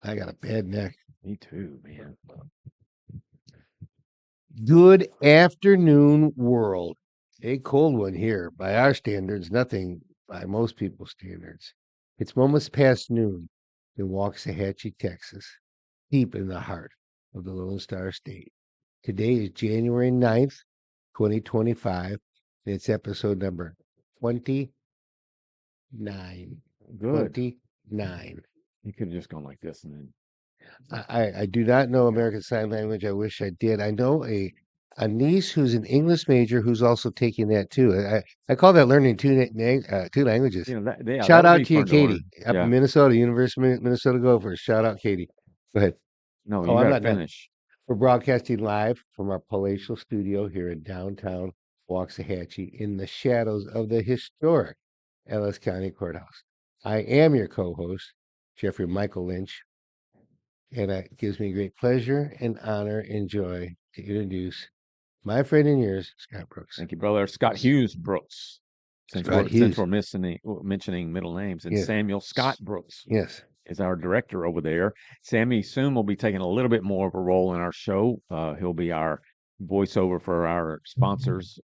I got a bad neck. Me too, man. Good afternoon, world. A cold one here by our standards, nothing by most people's standards. It's moments past noon in Waxahachie, Texas, deep in the heart of the Lone Star State. Today is January 9th, 2025, and it's episode number 29. Good. 29. You could have just gone like this and then. I do not know American Sign Language. I wish I did. I know a niece who's an English major who's also taking that too. I call that learning two languages. Shout That'll out be to you, fun to learn. Katie, up in Yeah. Minnesota, University of Minnesota Gophers. Shout out, Katie. Go ahead. No, Oh, you I'm got to not done. finish. We're broadcasting live from our palatial studio here in downtown Waxahachie in the shadows of the historic Ellis County Courthouse. I am your co-host, Jeffrey Michael Lynch. And it gives me great pleasure and honor and joy to introduce my friend and yours, Scott Brooks. Thank you, brother. Scott Hughes Brooks. Since Scott we're Hughes. mentioning middle names, and Yes. Samuel Scott Brooks Yes. is our director over there. Sammy soon will be taking a little bit more of a role in our show. He'll be our voiceover for our sponsors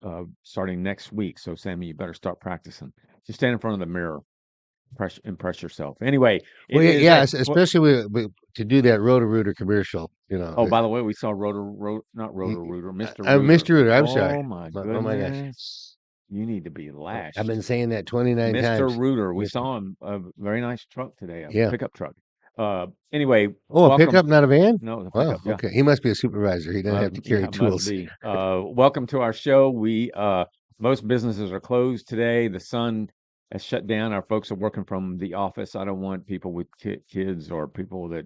starting next week. So, Sammy, you better start practicing. Just stand in front of the mirror, impress yourself. Anyway, Well, especially to do that Roto-Rooter commercial. Oh, by the way, we saw not Rotor Rooter, Mr. Rooter. Mr. Rooter. I'm sorry. Oh my Oh my gosh. goodness. You need to be I've lashed. been saying that 29 Mr. times. Rooter. We saw him, a very nice truck today, Yeah. pickup truck. Anyway, Oh, a welcome. pickup, not a van? No, the Wow. pickup. Yeah. Okay. He must be a supervisor. He doesn't have to carry Yeah, tools. must be. Welcome to our show. Most businesses are closed today. The sun has shut down. Our folks are working from the office. I don't want people with kids or people that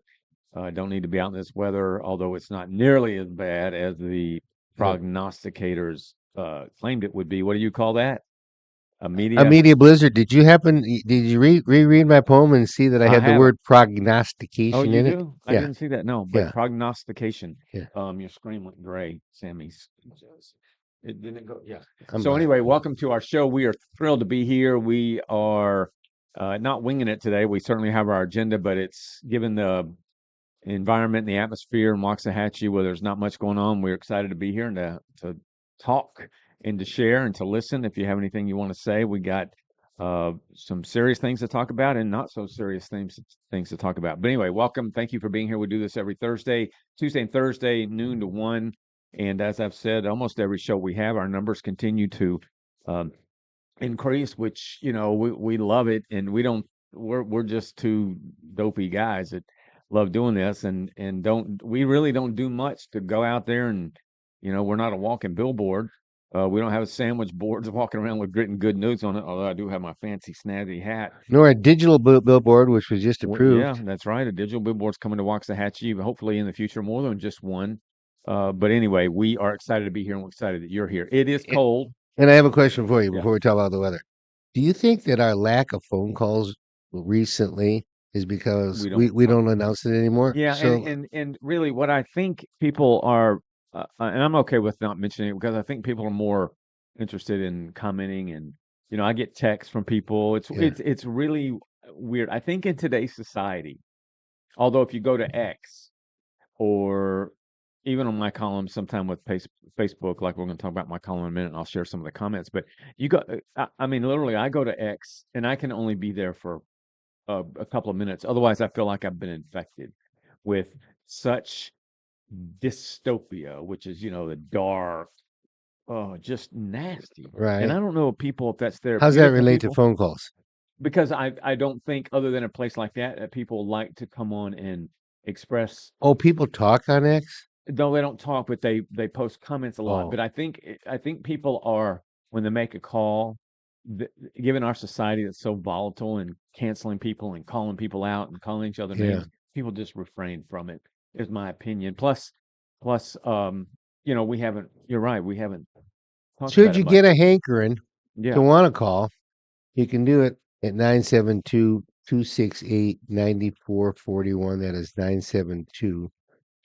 don't need to be out in this weather, although it's not nearly as bad as the prognosticators claimed it would be. What do you call that? A media blizzard. Did you reread my poem and see that I had the haven't. word Oh, prognostication you in it? do? I Yeah. didn't see that. No, but Yeah. prognostication. Yeah. Your screen went gray, Sammy's. It didn't go. Yeah. I'm So black. anyway, welcome to our show. We are thrilled to be here. We are not winging it today. We certainly have our agenda, but it's given the environment and the atmosphere in Waxahachie where there's not much going on. We're excited to be here and to talk and to share and to listen. If you have anything you want to say, we got some serious things to talk about and not so serious things to talk about. But anyway, welcome. Thank you for being here. We do this every Tuesday and Thursday, noon to 1. And as I've said, almost every show we have, our numbers continue to increase, which, we love it. And we're just two dopey guys that love doing this and we really don't do much to go out there and, we're not a walking billboard. We don't have a sandwich boards walking around with written good news on it, although I do have my fancy snazzy hat. Nor a digital billboard, which was just approved. Yeah, that's right. A digital billboard's coming to Waxahachie, hopefully in the future more than just one. But anyway, we are excited to be here and we're excited that you're here. It is cold. And I have a question for you before we talk about the weather. Do you think that our lack of phone calls recently is because we don't announce it anymore? Yeah, so, and really what I think people are, and I'm okay with not mentioning it because I think people are more interested in commenting and, I get texts from people. It's really weird. I think in today's society, although if you go to X or even on my column sometime with Facebook, like we're going to talk about my column in a minute, and I'll share some of the comments. But you go, I mean, literally, I go to X and I can only be there for a couple of minutes. Otherwise, I feel like I've been infected with such dystopia, which is, the dark, just nasty. right. And I don't know if that's therapeutic. How's that relate to phone calls? Because I don't think other than a place like that people like to come on and express. Oh, people talk on X? No, they don't talk, but they post comments a lot. But I think people are, when they make a call, given our society that's so volatile and canceling people and calling people out and calling each other names, people just refrain from it, is my opinion. Plus, we haven't. You're right, we haven't. Should you get a hankering to want to call, you can do it at 972-268-9441. That is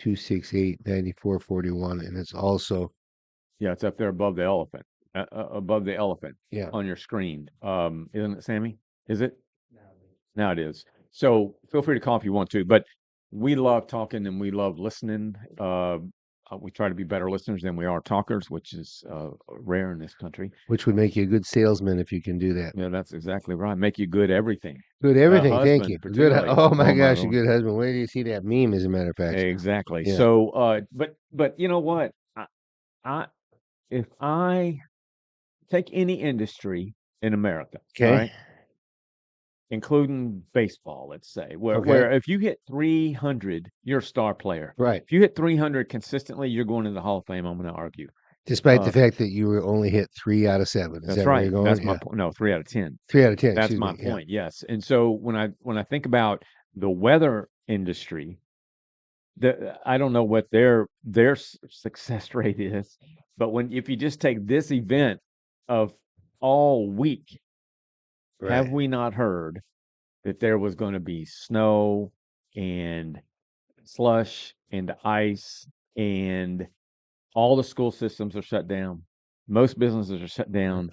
972-268-9441, and it's also it's up there above the elephant. Yeah. On your screen. Isn't it, Sammy? Is it? Now it is. So feel free to call if you want to. But we love talking and we love listening. We try to be better listeners than we are talkers, which is rare in this country. which would make you a good salesman if you can do that. Yeah, that's exactly right. Make you good everything. Good A everything. Thank you. husband, A good. particularly. Oh my Oh my gosh, a lord. good husband. Where do you see that meme? As a matter of fact. Exactly. Yeah. So, but you know what? I if I take any industry in America, all Okay. right, including baseball, let's say, Okay. where if you hit 300, you're a star player. Right. If you hit 300 consistently, you're going to the Hall of Fame. I'm going to argue. Despite the Uh, fact that you were only hit 3 out of 7. Is that's that where you're right. going? That's my Yeah. point. No, 3 out of 10. 3 out of 10. That's Excuse my me. Yeah. point. Yes. And so when I think about the weather industry, I don't know what their success rate is, but if you just take this event of all week, have Right. we not heard that there was going to be snow and slush and ice and all the school systems are shut down. Most businesses are shut down.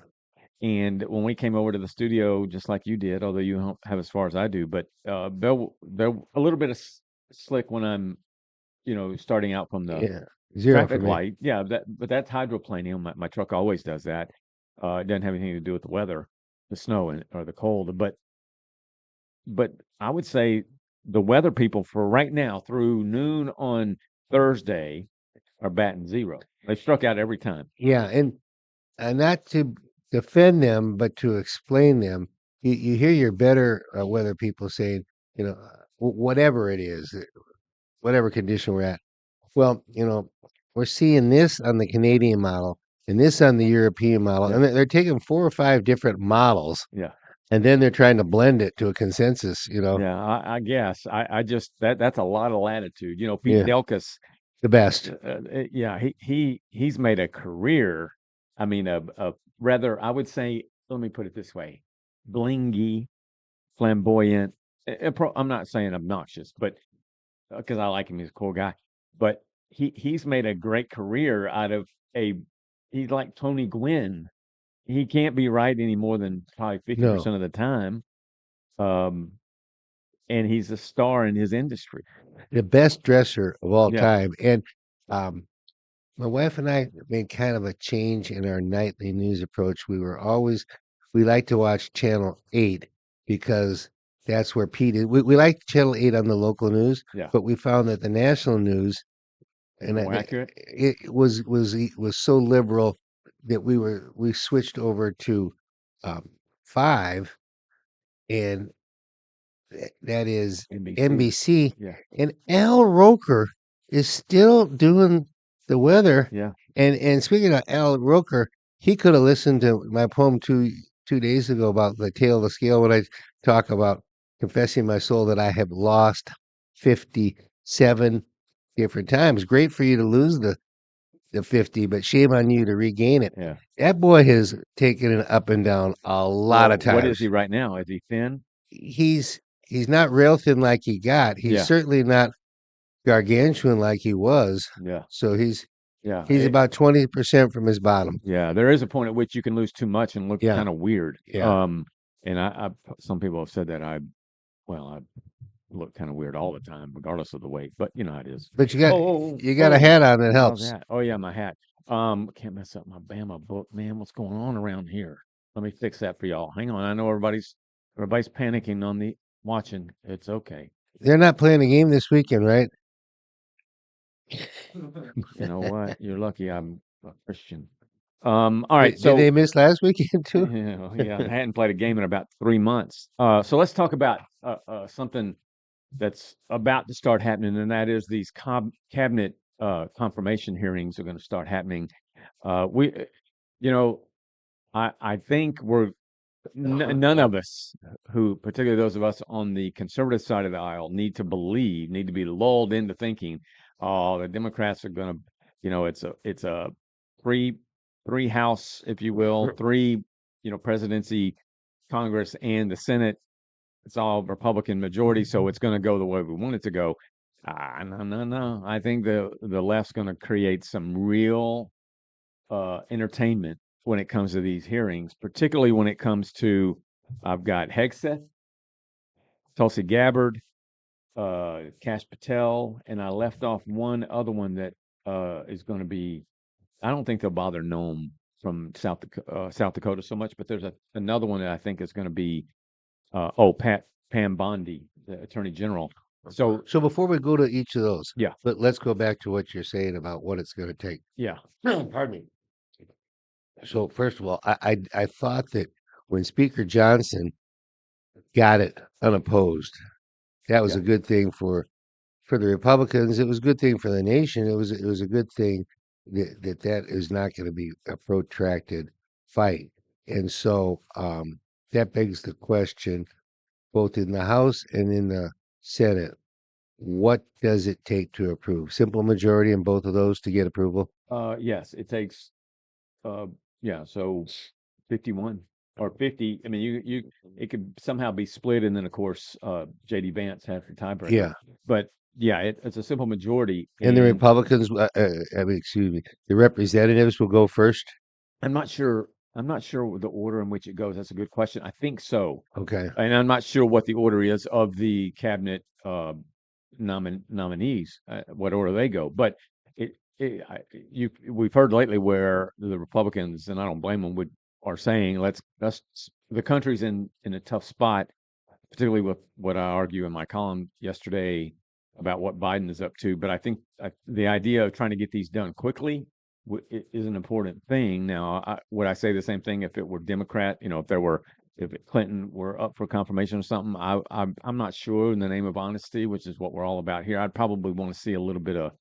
And when we came over to the studio, just like you did, although you don't have as far as I do, but they're a little bit of slick when I'm, starting out from the Yeah. 0 for traffic me. light. Yeah, but that's hydroplaning. My truck always does that. It doesn't have anything to do with the weather, the snow or the cold. But I would say the weather people for right now through noon on Thursday are batting zero. They struck out every time. Yeah. And not to defend them, but to explain them. You hear your better weather people saying, whatever it is, whatever condition we're at. Well, we're seeing this on the Canadian model and this on the European model, Yeah, and they're taking 4 or 5 different models, yeah, and then they're trying to blend it to a consensus. yeah. I guess I just that's a lot of latitude. Pete Yeah, Delkus, the best. yeah, he's made a career. I mean, a rather, I would say, let me put it this way: blingy, flamboyant. I'm not saying obnoxious, but because I like him, he's a cool guy. But he's made a great career out of a. He's like Tony Gwynn. He can't be right any more than probably No, 50% of the time. Um, and he's a star in his industry. the best dresser of all Yeah, time. And um, my wife and I made kind of a change in our nightly news approach. We like to watch Channel 8 because that's where Pete is. We like Channel 8 on the local news, yeah, but we found that the national news it's and more accurate. it was so liberal that we switched over to 5, and that is NBC. NBC, Yeah, and Al Roker is still doing the weather. yeah, And speaking of Al Roker, he could have listened to my poem 2 days ago about the tail of the scale when I talk about confessing my soul that I have lost 57 different times. Great for you to lose the 50, but shame on you to regain it. yeah. That boy has taken it up and down a lot Well, of what is times. he right now? Is he thin? He's not rail thin like he got. He's Yeah, certainly not gargantuan like he was. yeah, So yeah. he's about 20% from his bottom. Yeah, there is a point at which you can lose too much and look Yeah, kind of weird. yeah. And some people have said that I look kind of weird all the time, regardless of the weight. But you know how it is. But Oh, you got a oh, hat on that who calls helps. that? Oh yeah, my hat. Can't mess up my Bama book, man. What's going on around here? Let me fix that for y'all. Hang on. I know everybody's panicking on the watching. It's okay. They're not playing a game this weekend, right? You know what? You're lucky I'm a Christian. All right, Did so they miss last weekend too? yeah, I hadn't played a game in about 3 months. So let's talk about something that's about to start happening, and that is these cabinet confirmation hearings are going to start happening. We, you know, I think none of us, who particularly those of us on the conservative side of the aisle, need to be lulled into thinking, oh, the Democrats are going to, it's a three three house, if you will, three, presidency, Congress, and the Senate. It's all Republican majority, so it's going to go the way we want it to go. No, no, no. I think the left's going to create some real entertainment when it comes to these hearings, particularly when it comes to I've got Hegseth, Tulsi Gabbard, Cash Patel, and I left off one other one that is going to be. I don't think they'll bother Nome from South Dakota so much, but there's another one that I think is going to be. Pam Bondi, the Attorney General. So So before we go to each of those, yeah, let's go back to what you're saying about what it's going to take. yeah, Pardon me. So first of all, I thought that when Speaker Johnson got it unopposed, that was yeah. a good thing for the Republicans. It was a good thing for the nation. It was a good thing that is not going to be a protracted fight. And so that begs the question, both in the House and in the Senate, what does it take to approve? Simple majority in both of those to get approval? Yes, it takes. Uh, yeah, so 51 or 50. I mean, it could somehow be split, and then of course, JD Vance has the tiebreaker. Yeah. But yeah, it's a simple majority, And the and Republicans, I mean, excuse me, the representatives will go first. I'm not sure. I'm not sure the order in which it goes. That's a good question. I think so. Okay. And I'm not sure what the order is of the cabinet nominees, what order they go. But we've heard lately where the Republicans, and I don't blame them, are saying let's the country's in a tough spot, particularly with what I argue in my column yesterday about what Biden is up to. But I think the idea of trying to get these done quickly is an important thing. Now, would I say the same thing if it were Democrat? If Clinton were up for confirmation or something? I'm not sure. In the name of honesty, which is what we're all about here, I'd probably want to see a little bit of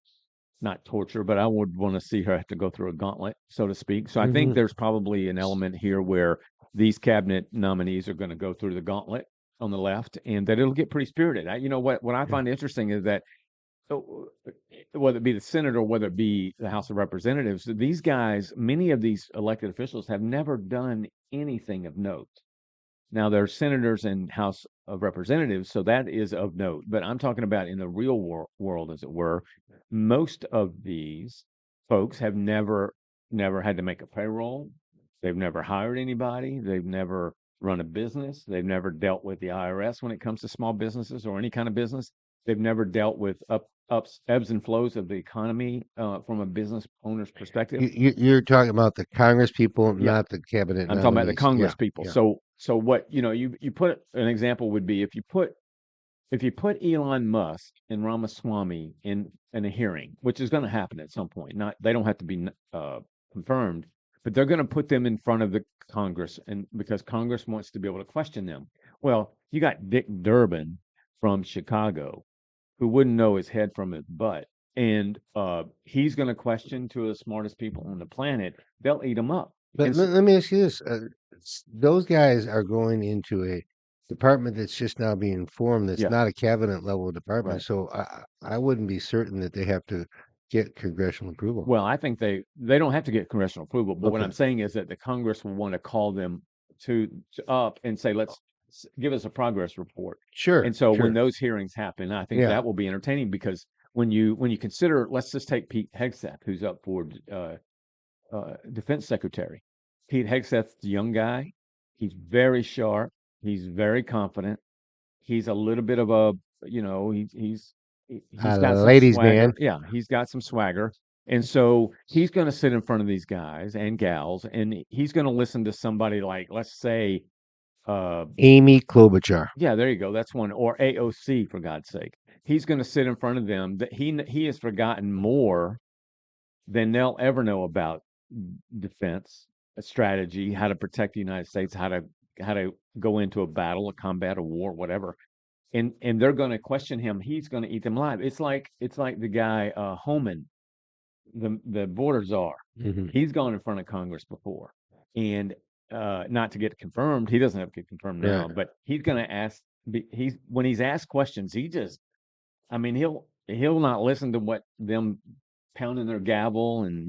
not torture, but I would want to see her have to go through a gauntlet, so to speak. So I think Hmm. there's probably an element here where these cabinet nominees are going to go through the gauntlet on the left, and that it'll get pretty spirited. What I Yeah. find interesting is that whether it be the Senate or whether it be the House of Representatives, these guys, many of these elected officials have never done anything of note. Now, there are senators and House of Representatives, so that is of note. But I'm talking about in the real world, as it were. Most of these folks have never had to make a payroll. They've never hired anybody. They've never run a business. They've never dealt with the IRS when it comes to small businesses or any kind of business. They've never dealt with ebbs and flows of the economy from a business owner's perspective. You're talking about the Congress people, Yeah, not the cabinet I'm talking about the nominees. Yeah. Congress people. Yeah. So what you put an example would be if you put Elon Musk and Ramaswamy in a hearing, which is going to happen at some point. Not they don't have to be confirmed, but they're going to put them in front of the Congress, and because Congress wants to be able to question them. Well, you got Dick Durbin from Chicago, who wouldn't know his head from his butt, and he's going to question two of the smartest people on the planet. They'll eat him up. But And so, let me ask you this: those guys are going into a department that's just now being formed. That's yeah, not a cabinet level department. right. So I wouldn't be certain that they have to get congressional approval. Well, I think they don't have to get congressional approval, but what Okay. I'm saying is that the Congress will want to call them to up and say, let's give us a progress report. Sure. And so when Sure. those hearings happen, I think Yeah. that will be entertaining because when you consider, let's just take Pete Hegseth, who's up for defense secretary. Pete Hegseth's a young guy. He's very sharp. He's very confident. He's a little bit of a, he's got some Ladies' man. swagger. Yeah, he's got some swagger. And so he's going to sit in front of these guys and gals, and he's going to listen to somebody like, let's say, uh, Amy Klobuchar. yeah, there you go. That's one, or AOC for God's sake. He's going to sit in front of them. That he has forgotten more than they'll ever know about defense, a strategy, how to protect the United States, how to go into a battle, a combat, a war, whatever. And they're going to question him. He's going to eat them alive. It's like the guy Homan, the border czar. Hmm. He's gone in front of Congress before, and not to get confirmed. He doesn't have to get confirmed Right. now, but he's going to ask. He's when he's asked questions, he just I mean, he'll not listen to what them pounding their gavel and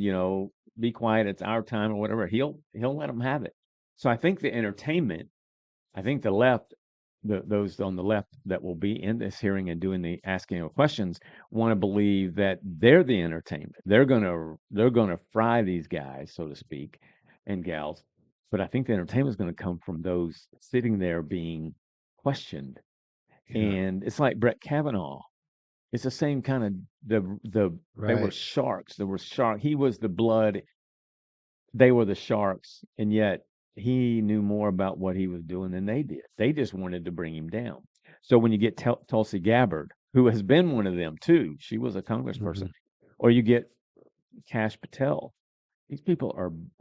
be quiet. It's our time or whatever. He'll let them have it. So I think the entertainment. I think the left, those on the left that will be in this hearing and doing the asking of questions, want to believe that they're the entertainment. They're gonna fry these guys, so to speak, and gals. But I think the entertainment is going to come from those sitting there being questioned Yeah. And it's like Brett Kavanaugh. It's the same kind of they were Right. sharks. There were shark. He was the blood. They were the sharks, and yet he knew more about what he was doing than they did. They just wanted to bring him down. So when you get Tulsi Gabbard, who has been one of them too, she was a congressperson, Mhm. or you get Cash Patel. These people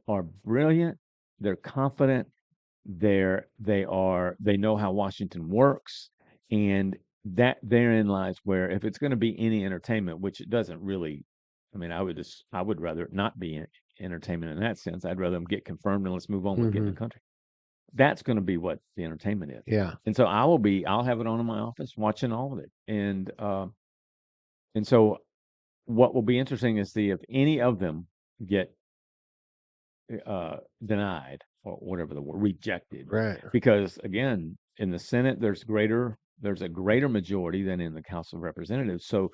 are brilliant. They're confident. They know how Washington works, and that therein lies where if it's going to be any entertainment, which it doesn't really. I mean, I would rather it not be entertainment in that sense. I'd rather them get confirmed and let's move on with getting the Mhm. country. That's going to be what the entertainment is. Yeah. And so I'll have it on in my office watching all of it. And so what will be interesting is see if any of them get denied or whatever the word, rejected. Right. Because again, in the Senate, there's a greater majority than in the House of Representatives. So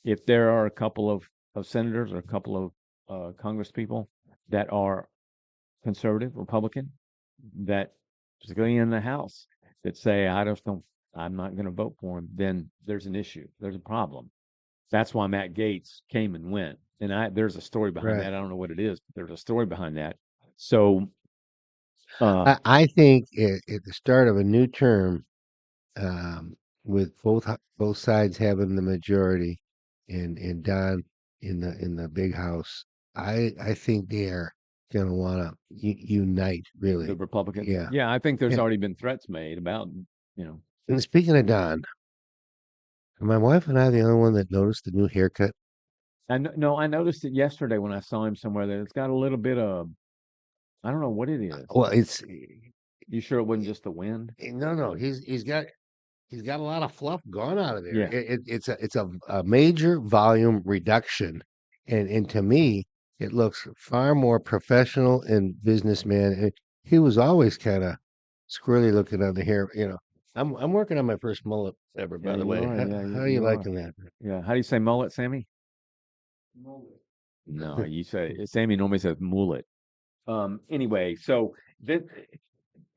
if there are a couple of senators or a couple of Congress people that are conservative, Republican, that particularly in the House that say, I'm not going to vote for him, then there's an issue. There's a problem. That's why Matt Gaetz came and went. And there's a story behind Right. that. I don't know what it is, but there's a story behind that. So, uh, I think at the start of a new term, um, with both sides having the majority, and Don in the big house, I think they are going to want to unite. the Really. Republicans, Yeah. yeah, I think there's Yeah. already been threats made about, you know, And speaking of Don, are my wife and I the only one that noticed the new haircut? no, I noticed it yesterday when I saw him somewhere that it's got a little bit of, I don't know what it is. Well, it's You sure it wasn't just the wind? no. He's got a lot of fluff gone out of there. Yeah. It's a major volume reduction, and to me, it looks far more professional and businessman. And he was always kind of squirrely looking on the hair. I'm working on my first mullet ever, Yeah, by the you way. are. How, Yeah, how are you you are. liking that? Yeah. How do you say mullet, Sammy? No, you say Sammy normally says mullet. Anyway, so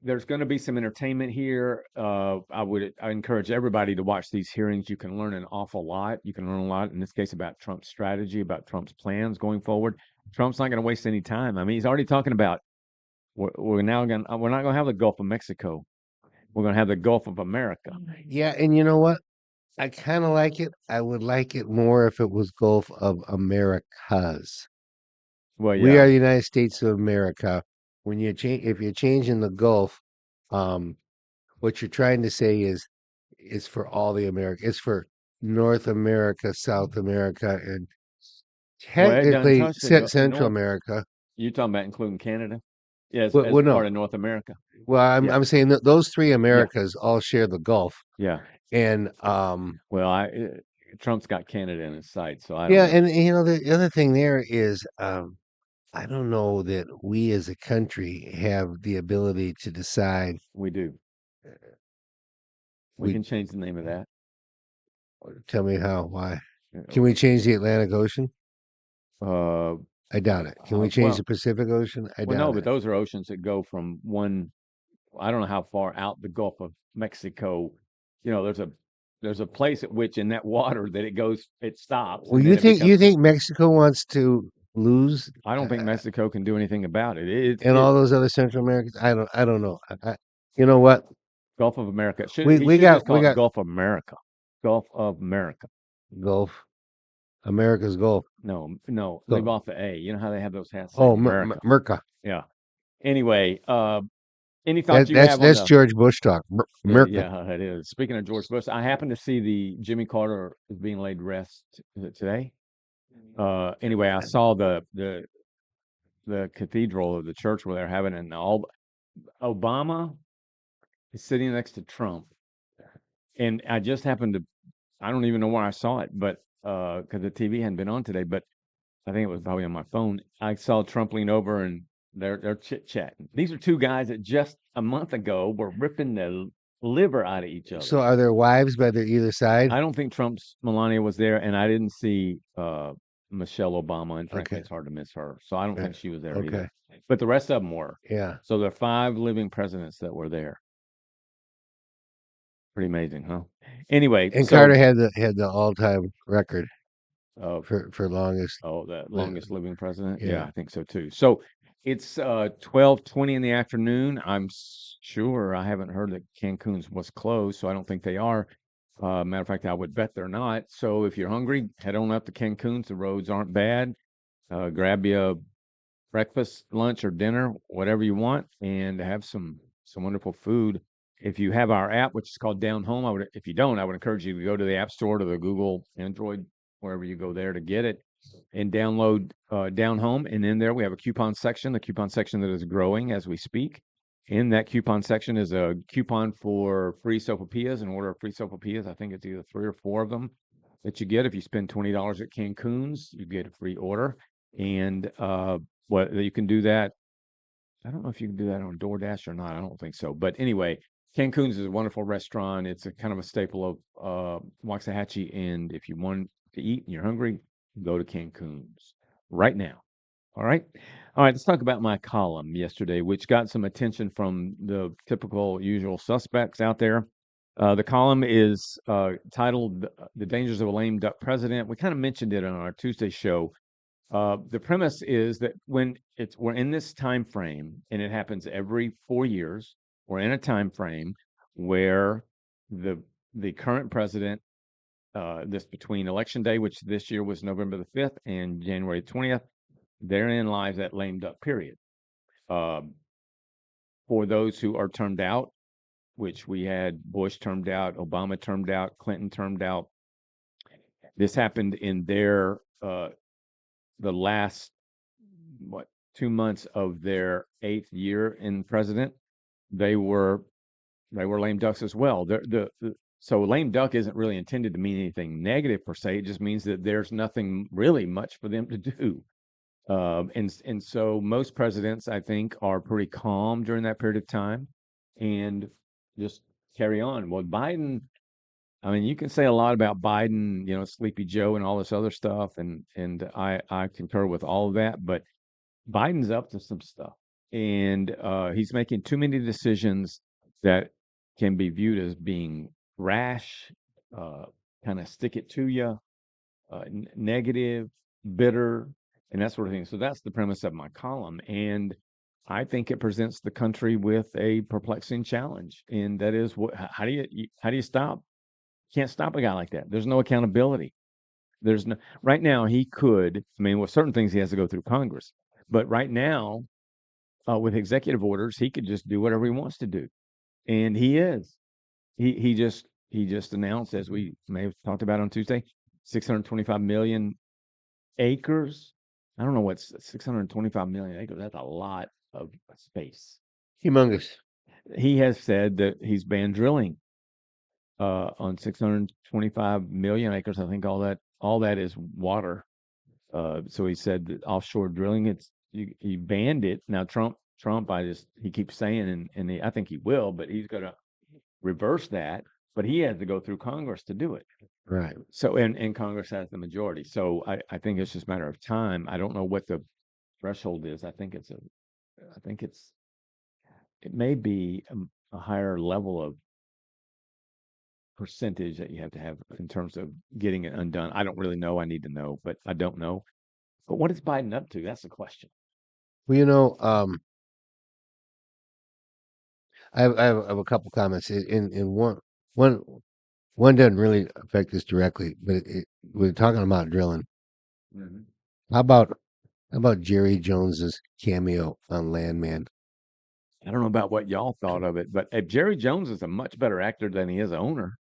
there's going to be some entertainment here. I encourage everybody to watch these hearings. You can learn an awful lot. You can learn a lot in this case about Trump's strategy, about Trump's plans going forward. Trump's not going to waste any time. I mean, he's already talking about we're not going to have the Gulf of Mexico. We're going to have the Gulf of America. Yeah, and you know what? I kind of like it. I would like it more if it was Gulf of Americas. Well, We yeah. are the United States of America. When you change, if you're changing the Gulf, um, what you're trying to say is for all the America. It's for North America, South America, and Well, it doesn't technically touch the Central North. America. You're talking about including Canada, yes, as Well, part no. of North America. Well, Yeah, I'm saying that those three yeah, Americas all share the Gulf, yeah. and Well, Trump's got Canada in his sight, so I don't yeah, know. and the other thing there is I don't know that we as a country have the ability to decide. We do. We We can change the name of that. Tell me how, why? Can Uh, we change the Atlantic Ocean? uh, I doubt it. Can we change well, the Pacific Ocean? I no, doubt but it. those are oceans that go from one. I don't know how far out the Gulf of Mexico. You know, there's a place at which in that water that it stops, Well, and then it you becomes. think Mexico wants to lose, I don't think Mexico can do anything about it. and all those other Central Americans? I don't know. You know what? Gulf of America. He We should just we call it got Gulf of America. Gulf of America. Gulf, America's Gulf. No, no, leave Gulf. off the A. You know how they have those hats say Oh, America. Merca. Yeah. Anyway, any thoughts you have on That's the? George Bush talk. Merca. Yeah, it is. Speaking of George Bush, I happened to see the Jimmy Carter is being laid to rest. Is it today? Anyway, I saw the cathedral of the church where they're having it. And all Obama is sitting next to Trump, and I just happened to. I don't even know where I saw it, but because the TV hadn't been on today, but I think it was probably on my phone. I saw Trump lean over and they're chit chatting. These are two guys that just a month ago were ripping the liver out of each other. So are there wives by their either side? I don't think Trump's Melania was there, and I didn't see Michelle Obama, and frankly, Okay. it's hard to miss her. So I don't think she was there Okay. either. But the rest of them were. Yeah. So there are 5 living presidents that were there. Pretty amazing, huh? Anyway, And so Carter had the all-time record uh, for longest. the li- longest living president. Yeah, Yeah, I think so too. So it's 12:20 in the afternoon. Sure I haven't heard that Cancun's was closed, so I don't think they are. Matter of fact, I would bet they're not. So if you're hungry, head on up to Cancun's. The roads aren't bad. Grab you a breakfast, lunch, or dinner, whatever you want, and have some wonderful food. If you have our app, which is called Down Home, if you don't, I would encourage you to go to the App Store, to the Google Android, wherever you go there to get it, and download Down Home. And in there, we have a coupon section, the coupon section that is growing as we speak. In that coupon section is a coupon for free sopapillas, an order of free sopapillas. I think it's either 3 or 4 of them that you get. If you spend $20 at Cancun's, you get a free order. And what you can do that. I don't know if you can do that on DoorDash or not. I don't think so. But anyway, Cancun's is a wonderful restaurant. It's a kind of a staple of Waxahachie. And if you want to eat and you're hungry, go to Cancun's right now. All right. All right. Let's talk about my column yesterday, which got some attention from the typical usual suspects out there. The column is titled "The Dangers of a Lame Duck President." We kind of mentioned it on our Tuesday show. The premise is that we're in this time frame, and it happens every 4 years. We're in a time frame where the the current president, this between election day, which this year was November the 5th, and January 20th, therein lies that lame duck period. Um, for those who are termed out, which we had Bush termed out, Obama termed out, Clinton termed out. This happened in the last, what, 2 months of their 8th year in president. They were lame ducks as well. So lame duck isn't really intended to mean anything negative per se. It just means that there's nothing really much for them to do. And so most presidents, I think, are pretty calm during that period of time and just carry on. Well, Biden, I mean, you can say a lot about Biden, Sleepy Joe and all this other stuff, and I concur with all of that, but Biden's up to some stuff, and he's making too many decisions that can be viewed as being rash, uh, kind of stick it to you, negative, bitter, and that sort of thing. So that's the premise of my column, and I think it presents the country with a perplexing challenge, and that is, how do you stop? Can't stop a guy like that. There's no accountability. There's no right now. He could. I mean, with certain things, he has to go through Congress, but right now, with executive orders, he could just do whatever he wants to do, and he is. He just announced, as we may have talked about on Tuesday, 625 million acres. I don't know what's 625 million acres. That's a lot of space. humongous. He has said that he's banned drilling on 625 million acres. I think all that is water. So he said that offshore drilling, he banned it. Now Trump, he keeps saying, and I think he will, but he's going to reverse that. But he has to go through Congress to do it. Right. So and Congress has the majority. So I think it's just a matter of time. I don't know what the threshold is. I think it may be a higher level of percentage that you have to have in terms of getting it undone. I don't really know. I need to know, but I don't know. But what is Biden up to? That's the question. Well, I have a couple comments. In one one doesn't really affect us directly, but we're talking about drilling. Mhm. How about Jerry Jones's cameo on Landman? I don't know about what y'all thought of it, but Jerry Jones is a much better actor than he is owner.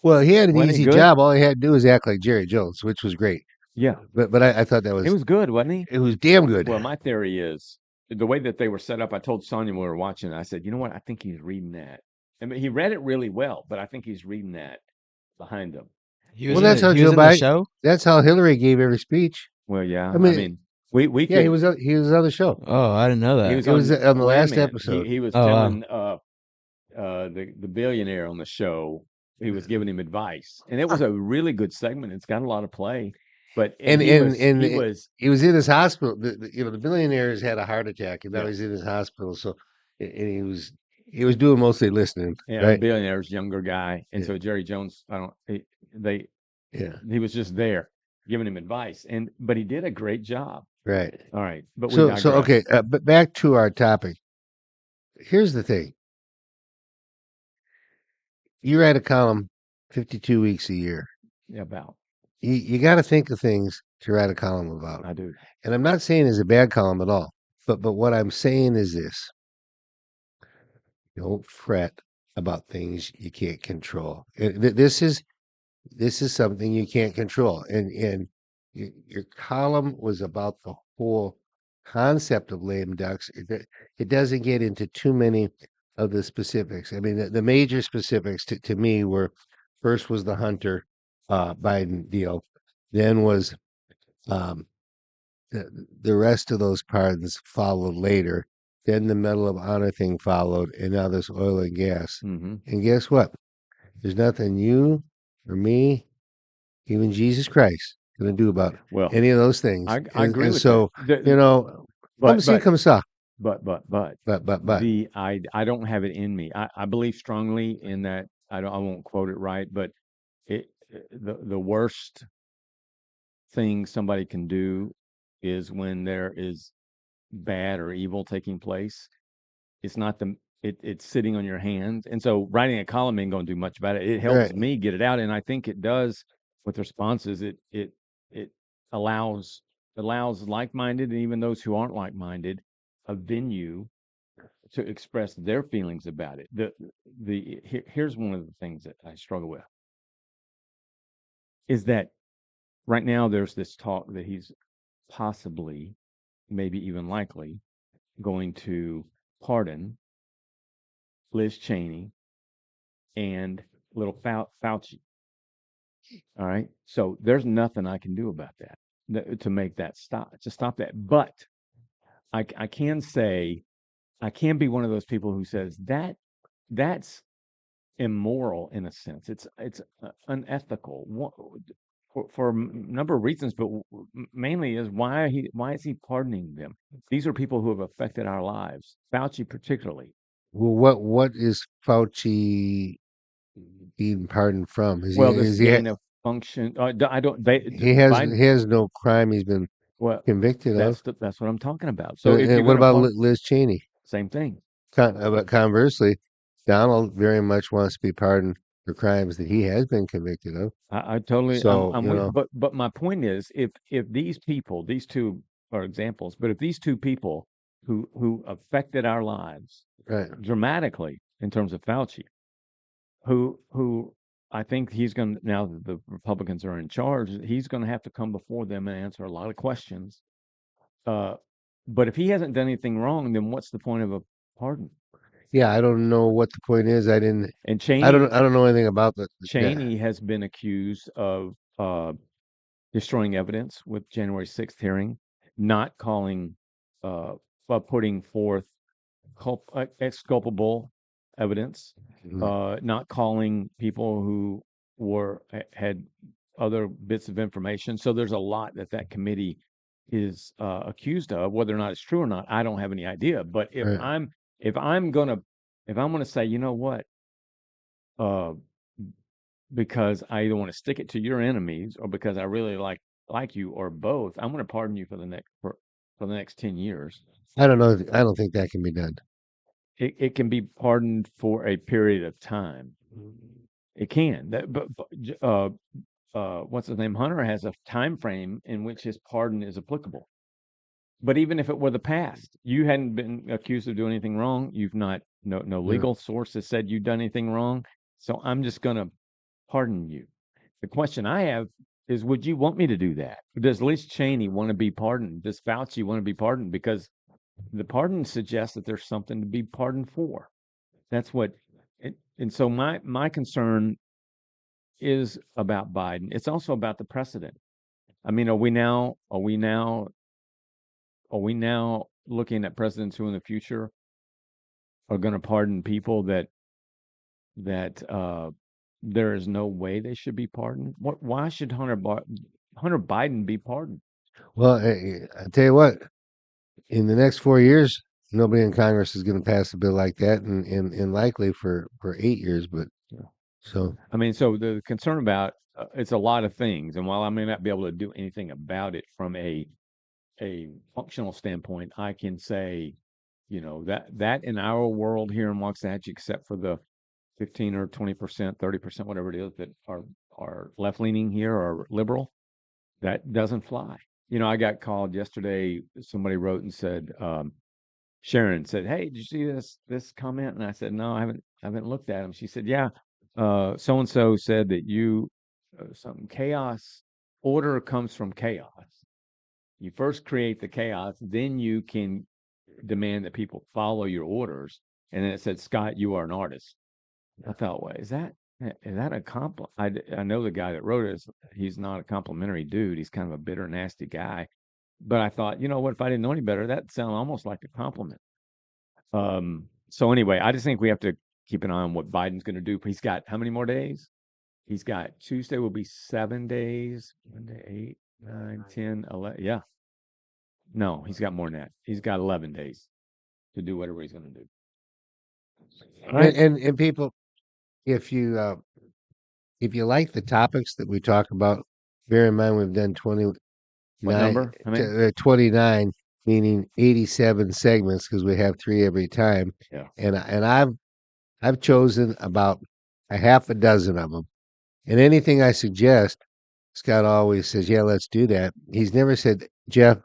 Well, he had an Wasn't he easy good? job. All he had to do was act like Jerry Jones, which was great. Yeah, But I thought that he was was good, wasn't he? it was damn good. Well, my theory is the way that they were set up. I told Sonia when we were watching, I said, you know what? I think he's reading that. I mean, he read it really well, but I think he's reading that behind him. Well, that's how He was Joe in the Biden. show? That's how Hillary gave every speech. Well, yeah. I I mean, mean, we yeah, could. he was on the show. Oh, I didn't know He that. was It was on the last Landman. episode. He was Oh, wow. telling the billionaire on the show. He was giving him advice, and it was a really good segment. It's got a lot of play, but And he and was and he it- was he was in his hospital. The billionaires had a heart attack, and now yeah. he's in his hospital. So, and he was he was doing mostly listening, Yeah, right? billionaire's younger guy, and Yeah, so Jerry Jones, I don't, they yeah. he was just there giving him advice, but he did a great job. Right. All right, but we So digress. okay, but back to our topic. Here's the thing: you write a column 52 weeks a year. Yeah, about You got to think of things to write a column about. I do. And I'm not saying it's a bad column at all. But what I'm saying is this: don't fret about things you can't control. This is something you can't control. And your column was about the whole concept of lame ducks. It doesn't get into too many of the specifics. I mean, the major specifics to me were first was the Hunter Biden deal, then was um, the rest of those pardons followed later. Then the Medal of Honor thing followed, and now this oil and gas. Hmm. And guess what? There's nothing you or me, even Jesus Christ, going to do about Well, any of those things. I agree And with that. so, you know, come But see, come saw. but But I don't have it in me. I believe strongly in that. I won't quote it right, but the worst thing somebody can do is when there is bad or evil taking place. It's not it's sitting on your hands. And so writing a column ain't going to do much about it. It helps right, me get it out. And I think it does with responses. It allows, like-minded and even those who aren't like-minded a venue to express their feelings about it. Here's one of the things that I struggle with is that right now there's this talk that he's possibly, maybe even likely, going to pardon Liz Cheney and little Fauci. All right. So there's nothing I can do about that to make that stop, to stop that. But I can say, I can be one of those people who says that that's immoral in a sense. It's unethical for a number of reasons, but mainly is why is he pardoning them? These are people who have affected our lives, Fauci particularly. well, what is Fauci being pardoned from? Well, this Is he gain of function. I don't. he Biden. has no crime he's been Well, convicted of. that's what I'm talking about. So if you're And what going to about part, Liz Cheney? same thing. But conversely, Donald very much wants to be pardoned for crimes that he has been convicted of. I totally. So, I'm with. But my point is, if these people, these two are examples, but if these two people who affected our lives right. dramatically in terms of Fauci, who I think he's going to, now that the Republicans are in charge, he's going to have to come before them and answer a lot of questions. Uh, but if he hasn't done anything wrong, then what's the point of a pardon? Yeah, I don't know what the point is. And I don't know anything about that. Cheney has been accused of destroying evidence with January 6th hearing, not calling, uh, putting forth exculpable evidence, Mhm. not calling people who had other bits of information. So there's a lot that committee is accused of. Whether or not it's true or not, I don't have any idea. But Right. if I'm gonna say, you know what, uh, because I either want to stick it to your enemies or because I really like you or both, I'm going to pardon you for the next 10 years. I don't know. I don't think that can be done. It can be pardoned for a period of time. It can. What's his name? Hunter has a time frame in which his pardon is applicable. But even if it were the past, you hadn't been accused of doing anything wrong. You've not, no Yeah. legal source has said you've done anything wrong. So I'm just going to pardon you. The question I have is, would you want me to do that? Does Liz Cheney want to be pardoned? Does Fauci want to be pardoned? Because the pardon suggests that there's something to be pardoned for. That's what, and so my concern is about Biden. It's also about the precedent. I mean, are we now looking at presidents who in the future are going to pardon people that there is no way they should be pardoned? Why should Hunter Biden be pardoned? Well, I tell you what. In the next 4 years, nobody in Congress is going to pass a bill like that, and likely for 8 years. But Yeah. so I mean, so the concern about it's a lot of things, and while I may not be able to do anything about it from a functional standpoint, I can say, that in our world here in Waxahachie, except for the 15 or 20%, 30%, whatever it is that are left leaning here or liberal, that doesn't fly. I got called yesterday. Somebody wrote and said, Sharon said, "Hey, did you see this comment?" And I said, "No, I haven't looked at them." She said, "Yeah, so and so said that you something chaos order comes from chaos. You first create the chaos, then you can demand that people follow your orders." And then it said, "Scott, you are an artist." I thought, well, is that a compliment? I know the guy that wrote it. He's not a complimentary dude. He's kind of a bitter, nasty guy. But I thought, what if I didn't know any better? That sounded almost like a compliment. So anyway, I just think we have to keep an eye on what Biden's going to do. He's got how many more days? He's got Tuesday will be 7 days, Monday, 8, 9, 10, 11. Yeah. No, he's got more than that. He's got 11 days to do whatever he's going to do. All right. and people, if you like the topics that we talk about, bear in mind we've done What number? I mean, 29, meaning 87 segments because we have 3 every time. yeah. And I've chosen about a half a dozen of them. And anything I suggest, Scott always says, "Yeah, let's do that." He's never said, "Jeff,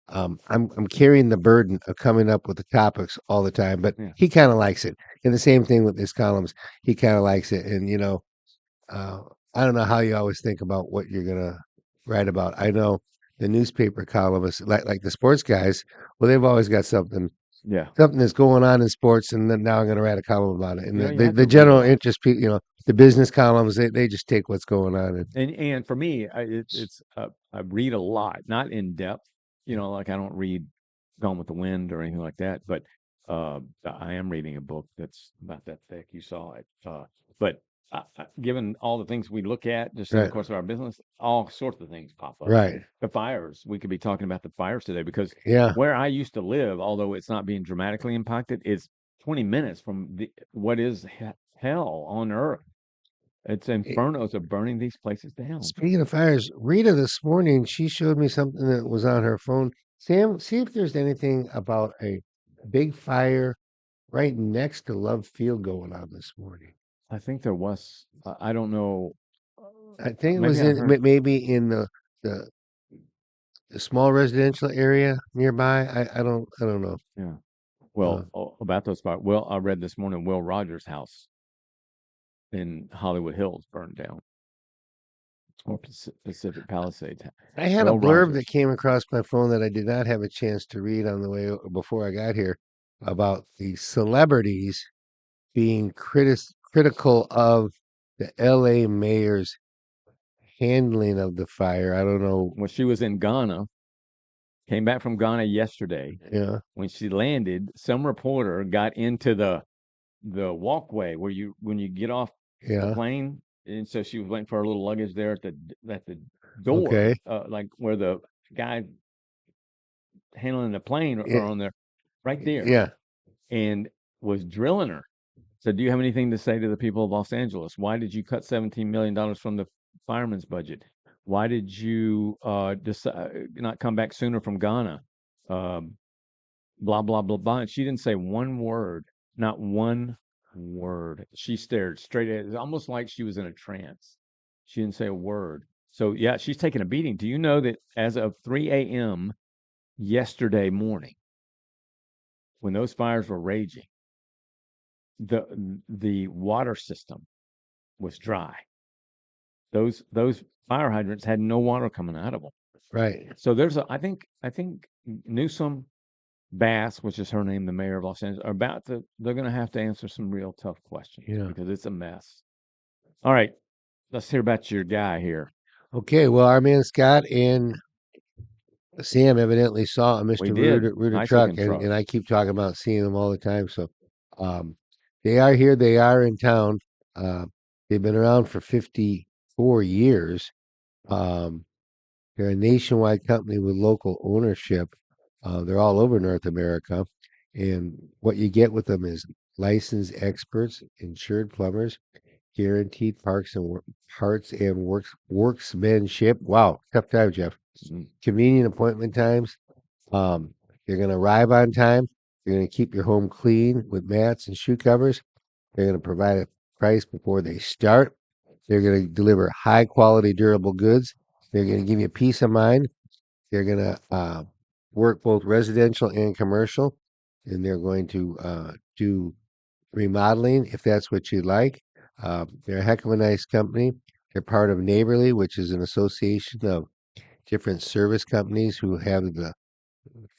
I'm carrying the burden of coming up with the topics all the time," but Yeah. he kind of likes it. And the same thing with his columns, he kind of likes it. And uh, I don't know how you always think about what you're gonna write about. I know the newspaper columnists, like the sports guys, well, they've always got Yeah. something that's going on in sports, and then now I'm gonna write a column about it. And You have to the read a general lot. interest people, the business columns, they just take what's going on. And for me, I read a lot, not in depth. Like I don't read Gone with the Wind or anything like that. But I am reading a book that's about that thick. You saw it. But given all the things we look at just in the Right, course of our business, all sorts of things pop up. right, The fires. We could be talking about the fires today because yeah. where I used to live, although it's not being dramatically impacted, is 20 minutes from what is hell on earth. It's infernos of burning these places down. Speaking of fires, Rita this morning, she showed me something that was on her phone. Sam, see if there's anything about a big fire right next to Love Field going on this morning. I think there was. I don't know. I think it was Maybe I in heard. maybe in the, the small residential area nearby. I don't know. Yeah. Uh, Well, about those fires. Well, I read this morning Will Rogers' house in Hollywood Hills burned down, or Pacific Palisades. I had a Will blurb that Rogers. came across my phone that I did not have a chance to read on the way before I got here about the celebrities being critical of the LA mayor's handling of the fire. I don't know. When she was in Ghana, came back from Ghana yesterday. Yeah, When she landed, some reporter got into the walkway where when you get off the yeah, plane, and so she was waiting for her little luggage there at the door, okay, like where the guy handling the plane are yeah, on there, right there, yeah. and was drilling her. Said, "Do you have anything to say to the people of Los Angeles? Why did you cut $17 million from the fireman's budget? Why did you decide not come back sooner from Ghana? Um, blah blah blah blah." And she didn't say one word, not one word. She stared straight at it. It's almost like she was in a trance. She didn't say a word. So yeah, she's taking a beating. Do you know that as of 3 a.m. yesterday morning, when those fires were raging, the water system was dry. Those fire hydrants had no water coming out of them. Right. So I think Newsom, Bass, which is her name, the mayor of Los Angeles, they're going to have to answer some real tough questions Yeah. because it's a mess. All right, let's hear about your guy here. Okay. Well, our man Scott and Sam evidently saw a We Mr. did. Ruder Nice truck, looking and, truck. and I keep talking about seeing them all the time. So, um, they are here. They are in town. Uh, they've been around for 54 years. Um, they're a nationwide company with local ownership. They're all over North America. And what you get with them is licensed experts, insured plumbers, guaranteed parts and worksmanship. Wow, tough time, Jeff. Mm. Convenient appointment times. You're going to arrive on time. You're going to keep your home clean with mats and shoe covers. They're going to provide a price before they start. They're going to deliver high quality, durable goods. They're going to give you peace of mind. They're going to work both residential and commercial, and they're going to do remodeling if that's what you like. They're a heck of a nice company. They're part of Neighborly, which is an association of different service companies who have the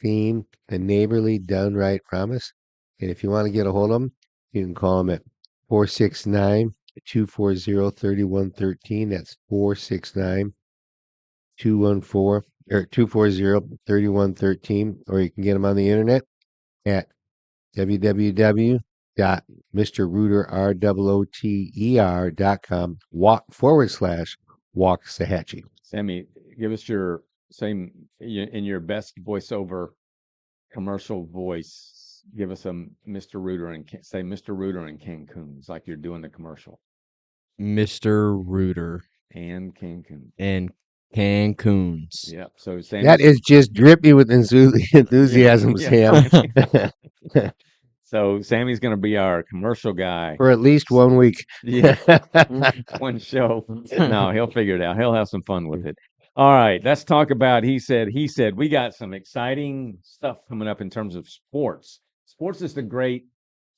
theme, the Neighborly Done Right Promise. And if you want to get a hold of them, you can call them at 469 240 3113. That's 469 214 or 240 3113. Or you can get them on the internet at www.mrrooter.com /Waxahachie. Sammy, give us your same in your best voiceover commercial voice. Give us a Mr. Rooter and say Mr. Rooter in Cancun. It's like you're doing the commercial. Mr. Rooter And Cancun. and Cancun's. Yep. So That Sammy's is just drippy with enthusiasm, yeah. Sam. So Sammy's going to be our commercial guy For at least 1 week. Yeah. one show. No, he'll figure it out. He'll have some fun with it. All right, let's talk about he said. We got some exciting stuff coming up in terms of sports. Sports is the great.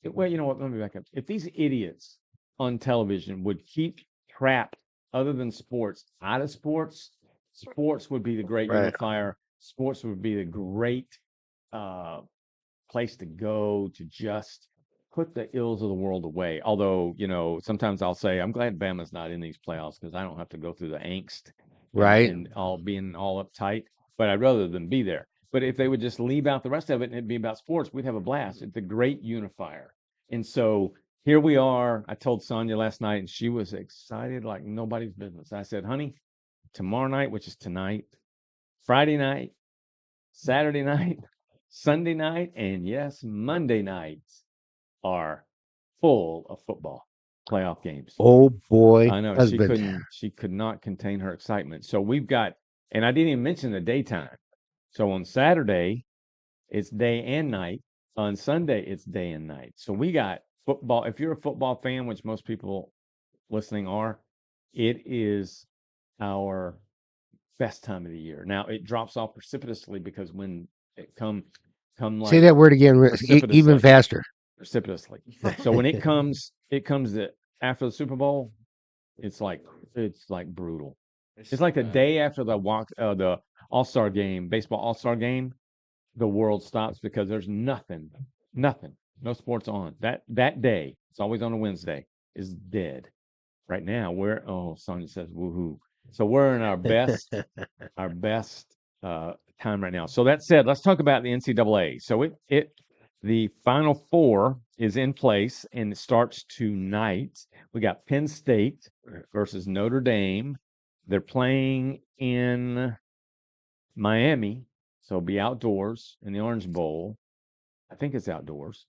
Well, you know what? Let me back up. If these idiots on television would keep crap other than sports out of sports, sports would be the great Right. unifier. Sports would be the great place to go to just put the ills of the world away. Although, sometimes I'll say, I'm glad Bama's not in these playoffs because I don't have to go through the angst Right. and all being all uptight. But I'd rather than be there. But if they would just leave out the rest of it and it'd be about sports, we'd have a blast. It's the great unifier. And so here we are. I told Sonia last night, and she was excited like nobody's business. I said, honey, tomorrow night, which is tonight, Friday night, Saturday night, Sunday night, and yes, Monday nights are full of football playoff games. Oh boy, I know husband. she could not contain her excitement. So we've got, and I didn't even mention the daytime. So on Saturday, it's day and night. On Sunday, it's day and night. So we got football. If you're a football fan, which most people listening are, it is our best time of the year. Now it drops off precipitously because when it come like Say that word again, even precipitously. faster. Precipitously. So when it comes after the Super Bowl, it's like brutal. It's like the day after the All-Star game, baseball All-Star game, the world stops because there's nothing, no sports on. That day, it's always on a Wednesday, is dead. Right now, Sonia says woohoo. So we're in our best time right now. So that said, let's talk about the NCAA. So the Final Four is in place and it starts tonight. We got Penn State versus Notre Dame. They're playing in Miami, so it'll be outdoors in the Orange Bowl. I think it's outdoors.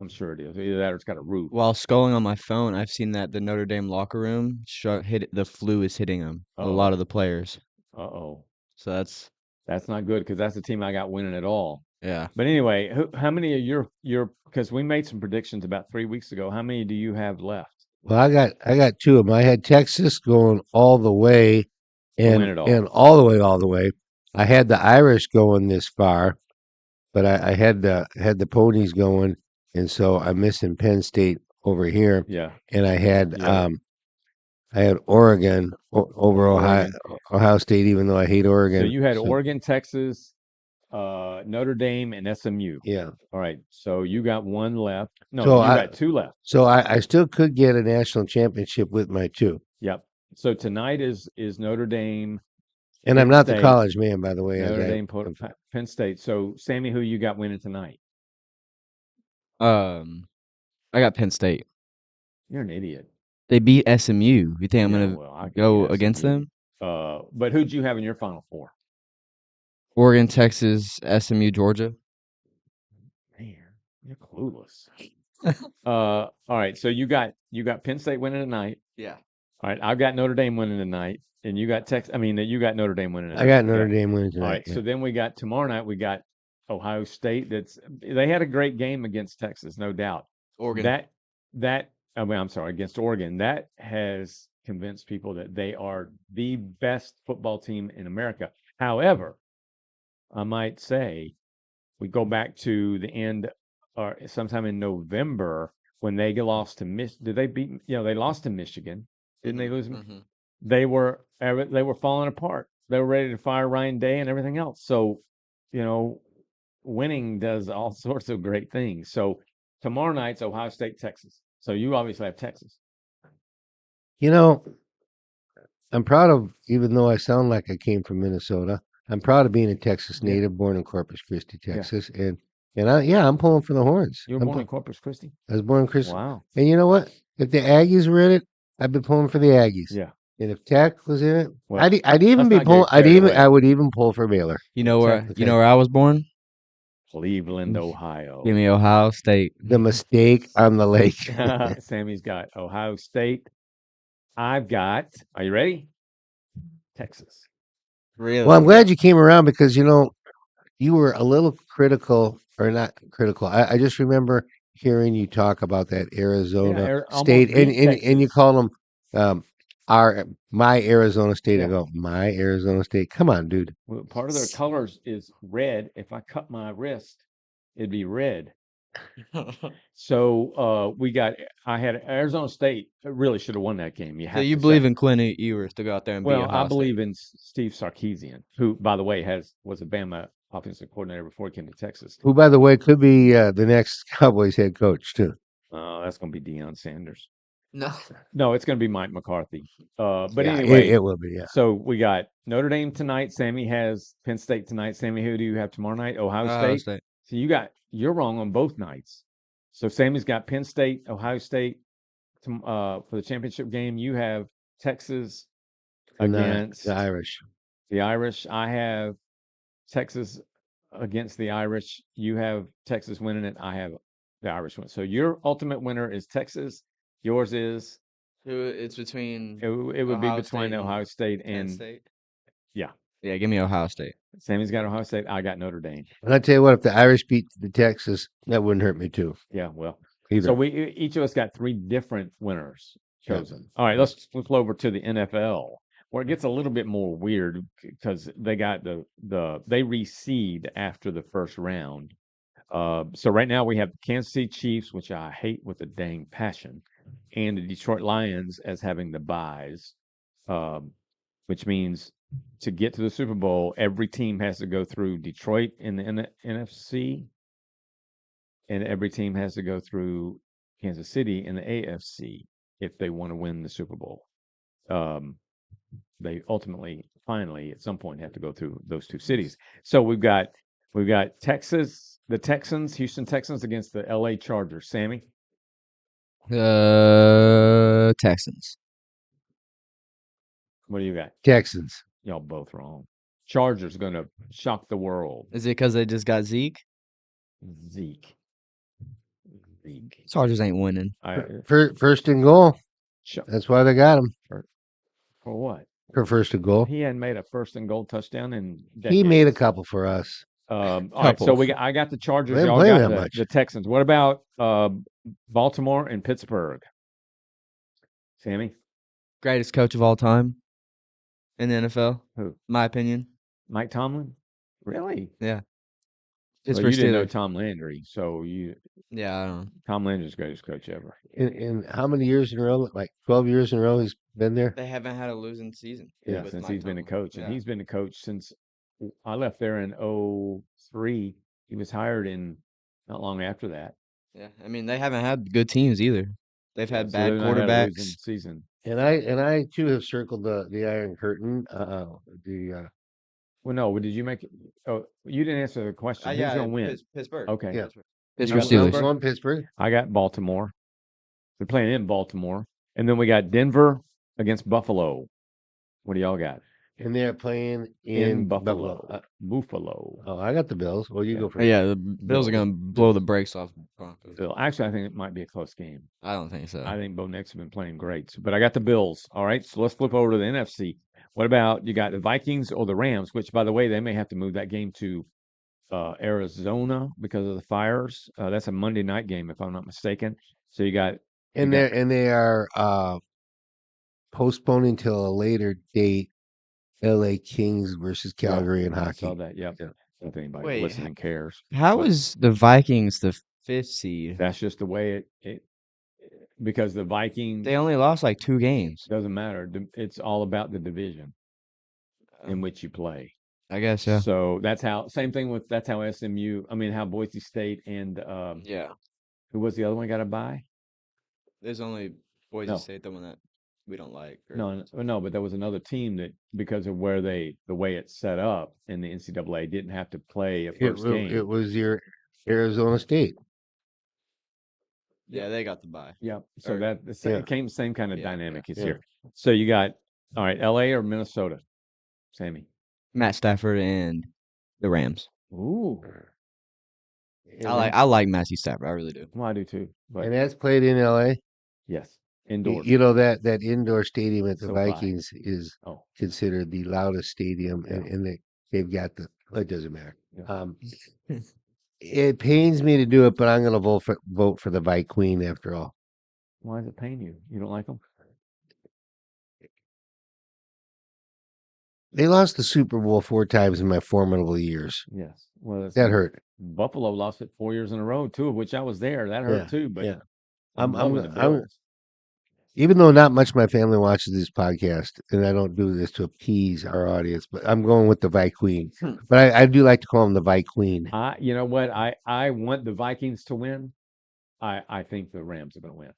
I'm sure it is. Either that or it's got a roof. While scrolling on my phone, I've seen that the Notre Dame locker room the flu is hitting them. A lot of the players. Uh-oh. So that's not good because that's the team I got winning it all. Yeah. But anyway, how many of your because we made some predictions about 3 weeks ago. How many do you have left? Well, I got two of them. I had Texas going all the way, win it all. and all the way. I had the Irish going this far, but I had the ponies going, and so I'm missing Penn State over here. Yeah. And I had Oregon over Ohio State, even though I hate Oregon. So you had Oregon, Texas, Notre Dame, and SMU. Yeah. All right. So you got one left. No, So you got two left. So I still could get a national championship with my two. Yep. So tonight is Notre Dame. And Penn I'm not State, the college man, by the way. Notre Dame, Penn State. So Sammy, who you got winning tonight? I got Penn State. You're an idiot. They beat SMU. You think I'm gonna go against them? But who'd you have in your Final Four? Oregon, Texas, SMU, Georgia. Man, you're clueless. All right. So you got Penn State winning tonight. Yeah. All right. I've got Notre Dame winning tonight, and you got you got Notre Dame winning tonight. I got Notre Yeah. Dame winning All tonight. right. So then we got tomorrow night. We got Ohio State. They had a great game against Texas, no doubt. Oregon. I'm sorry, against Oregon. That has convinced people that they are the best football team in America. However, I might say we go back to the end or sometime in November when they lost to did they beat, they lost to Michigan. Didn't they lose? Mm-hmm. They were falling apart. They were ready to fire Ryan Day and everything else. So, winning does all sorts of great things. So tomorrow night's Ohio State, Texas. So you obviously have Texas. I'm proud of, even though I sound like I came from Minnesota, I'm proud of being a Texas native, born in Corpus Christi, Texas, and I'm pulling for the horns. You were born in Corpus Christi? I was born in Christi. Wow. And you know what? If the Aggies were in it, I'd be pulling for the Aggies. Yeah. And if Tech was in it, Well, I'd even be let's not pulling. get carried away. I would even pull for Baylor. You know where Tech. I was born? Cleveland, Ohio. Give me Ohio State. The mistake on the lake. Sammy's got Ohio State. I've got, are you ready? Texas. Really? Well, I'm glad you came around because you were a little critical, or not critical. I just remember hearing you talk about that Arizona State, and you call them my Arizona State. Yeah. I go, my Arizona State. Come on, dude. Well, part of their colors is red. If I cut my wrist, it'd be red. So I had Arizona State really should have won that game. So you believe in Quinn Ewers to go out there and beat Ohio I believe State. in Steve Sarkisian, who, by the way, was a Bama offensive coordinator before he came to Texas. Who, by the way, could be the next Cowboys head coach too. That's going to be Deion Sanders. No, it's going to be Mike McCarthy. But Yeah, anyway, it will be. Yeah. So we got Notre Dame tonight. Sammy has Penn State tonight. Sammy, who do you have tomorrow night? Ohio State. So you're wrong on both nights. So Sammy's got Penn State, Ohio State for the championship game. You have Texas against the Irish. The Irish. I have Texas against the Irish. You have Texas winning it. I have the Irish win. So your ultimate winner is Texas. Yours is? It's between. It would be between Ohio State and Penn State. Yeah. Yeah, give me Ohio State. Sammy's got Ohio State. I got Notre Dame. And I tell you what, if the Irish beat the Texas, that wouldn't hurt me too. Yeah, well. Either. So each of us got 3 different winners chosen. Yeah. All right, let's flip over to the NFL, where it gets a little bit more weird because they got they reseed after the first round. So right now we have the Kansas City Chiefs, which I hate with a dang passion, and the Detroit Lions as having the byes, which means to get to the Super Bowl, every team has to go through Detroit in the NFC, and every team has to go through Kansas City in the AFC if they want to win the Super Bowl. They finally, at some point, have to go through those 2 cities. So we've got Texas, the Texans, Houston Texans against the LA Chargers. Sammy? Texans. What do you got? Texans. Y'all both wrong. Chargers going to shock the world. Is it because they just got Zeke? Zeke. Chargers ain't winning. First and goal. That's why they got him. For what? For first and goal. He hadn't made a first and goal touchdown in decades. He made a couple for us. All right, so I got the Chargers. Y'all got the Texans. What about Baltimore and Pittsburgh? Sammy? Greatest coach of all time in the NFL. Who? My opinion. Mike Tomlin? Really? Yeah. Well, you didn't know Tom Landry, so you. Yeah, I don't know. Tom Landry's the greatest coach ever. In how many years in a row? Like 12 years in a row he's been there? They haven't had a losing season. Yeah, since he's been a coach. And he's been a coach since I left there in 2003. He was hired in not long after that. Yeah, I mean, they haven't had good teams either. They've had bad quarterbacks. Season. And I too have circled the Iron Curtain. Well, no. Did you make it? Oh, you didn't answer the question. Who's going to win? Pittsburgh. Okay. Yeah. Pittsburgh Steelers. Going Pittsburgh. I got Baltimore. They're playing in Baltimore. And then we got Denver against Buffalo. What do y'all got? And they're playing in Buffalo. Buffalo. Oh, I got the Bills. Well, you Yeah. go Oh, first. yeah, the Bills are gonna blow the brakes off Broncos. So actually, I think it might be a close game. I don't think so. I think Bo Nix have been playing great, but I got the Bills. All right, so let's flip over to the NFC. What about you got the Vikings or the Rams? Which, by the way, they may have to move that game to Arizona because of the fires. That's a Monday night game, if I'm not mistaken. So you got They are postponing till a later date. L.A. Kings versus Calgary in I hockey. saw that. Yep. Yeah. If anybody Wait, listening cares, How is the Vikings the 5th seed? that's just the way it because the Vikings They only lost like 2 games. doesn't matter. It's all about the division in which you play. I guess, yeah. So that's how that's how SMU. I mean, how Boise State and Yeah. who was the other one got a bye? There's only Boise No. State, the one that we don't like. No, but there was another team that because of the way it's set up in the NCAA didn't have to play a first game. It was your Arizona State. Yeah, they got the bye. Yep. So Or- it came same kind of Yeah, dynamic is yeah. here. So you got all right, LA or Minnesota, Sammy. Matt Stafford and the Rams. Ooh, I like Matthew Stafford. I really do. well, I do too. But And that's played in L.A. yes, indoors. You know that indoor stadium at the SoFi. Vikings is Oh, considered the loudest stadium, Yeah. and they've got the. It doesn't matter. Yeah. It pains me to do it, but I'm going to vote for the Vikings after all. why does it pain you? You don't like them? They lost the Super Bowl 4 times in my formidable years. Yes. Well, That hurt. Buffalo lost it 4 years in a row, 2 of which I was there. That hurt Yeah, too. But yeah. I'm loving the Bills. Even though not much of my family watches this podcast, and I don't do this to appease our audience, but I'm going with the Vikings. But I do like to call them the Vikings. You know what? I want the Vikings to win. I think the Rams are going to win.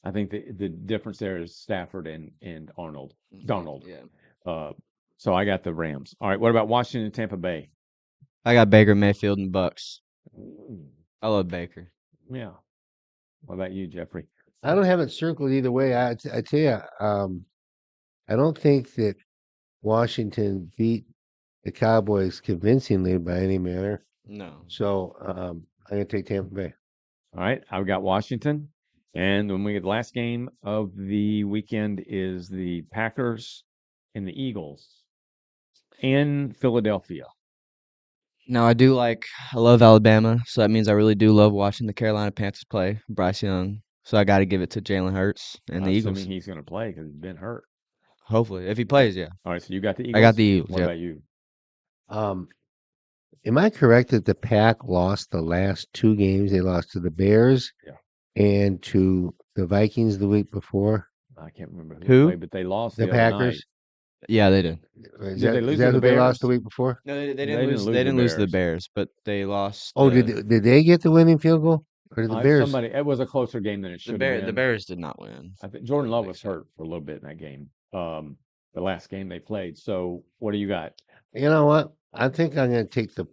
I think the difference there is Stafford and Arnold, Darnold. Yeah. So I got the Rams. All right. What about Washington and Tampa Bay? I got Baker Mayfield and Bucks. I love Baker. Yeah. What about you, Jeffrey? I don't have it circled either way. I tell you, I don't think that Washington beat the Cowboys convincingly by any manner. No. So I'm going to take Tampa Bay. All right. I've got Washington. And when we get the last game of the weekend is the Packers and the Eagles in Philadelphia. No, I love Alabama, so that means I really do love watching the Carolina Panthers play Bryce Young. So I got to give it to Jalen Hurts and the Eagles. Assuming he's going to play because he's been hurt. Hopefully, if he plays, yeah. All right, so you got the Eagles. I got the Eagles. What about you? Am I correct that the Pack lost the last 2 games? They lost to the Bears and to the Vikings the week before. I can't remember Who? played, but they lost The other Packers. night. Yeah, they did. Is Did that, they lose is to that the who they lost Bears? the week before? No, they didn't didn't lose. lose They the didn't lose to the Bears. Bears, but they lost. Oh, did they get the winning field goal, or did the Bears? It was a closer game than it should have been. The Bears did not win. I think Jordan Love was hurt for a little bit in that game. The last game they played. So what do you got? You know what? I think I'm going to take the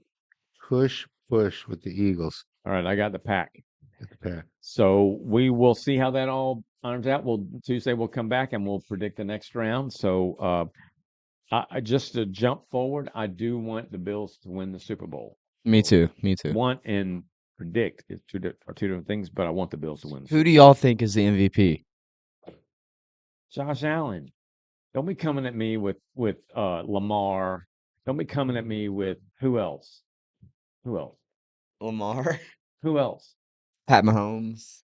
push with the Eagles. All right, I got the Pack. At the Pack. So we will see how that all irons out. Tuesday we'll come back and we'll predict the next round. So I just to jump forward, I do want the Bills to win the Super Bowl. Me too. Want and predict is two different things, but I want the Bills to win. Who do y'all think is the MVP? Josh Allen. Don't be coming at me with Lamar. Don't be coming at me with who else? Lamar. Who else? Pat Mahomes.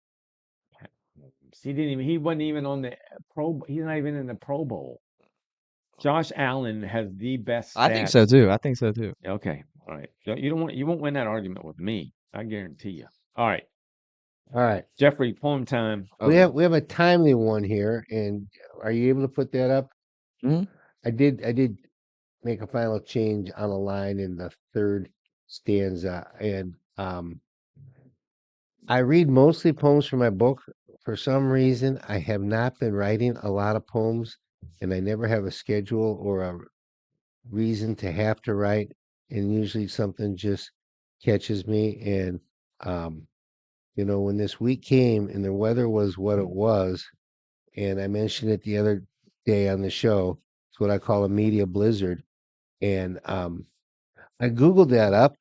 He wasn't even on the Pro. He's not even in the Pro Bowl. Josh Allen has the best stats. I think so too. Okay. All right. You won't win that argument with me. I guarantee you. All right. Jeffrey, poem time. Okay. We have a timely one here, and are you able to put that up? Mm-hmm. I did make a final change on a line in the 3rd stanza, and I read mostly poems from my book. For some reason, I have not been writing a lot of poems, and I never have a schedule or a reason to have to write, and usually something just catches me. And when this week came and the weather was what it was, and I mentioned it the other day on the show, It's what I call a media blizzard. And I Googled that up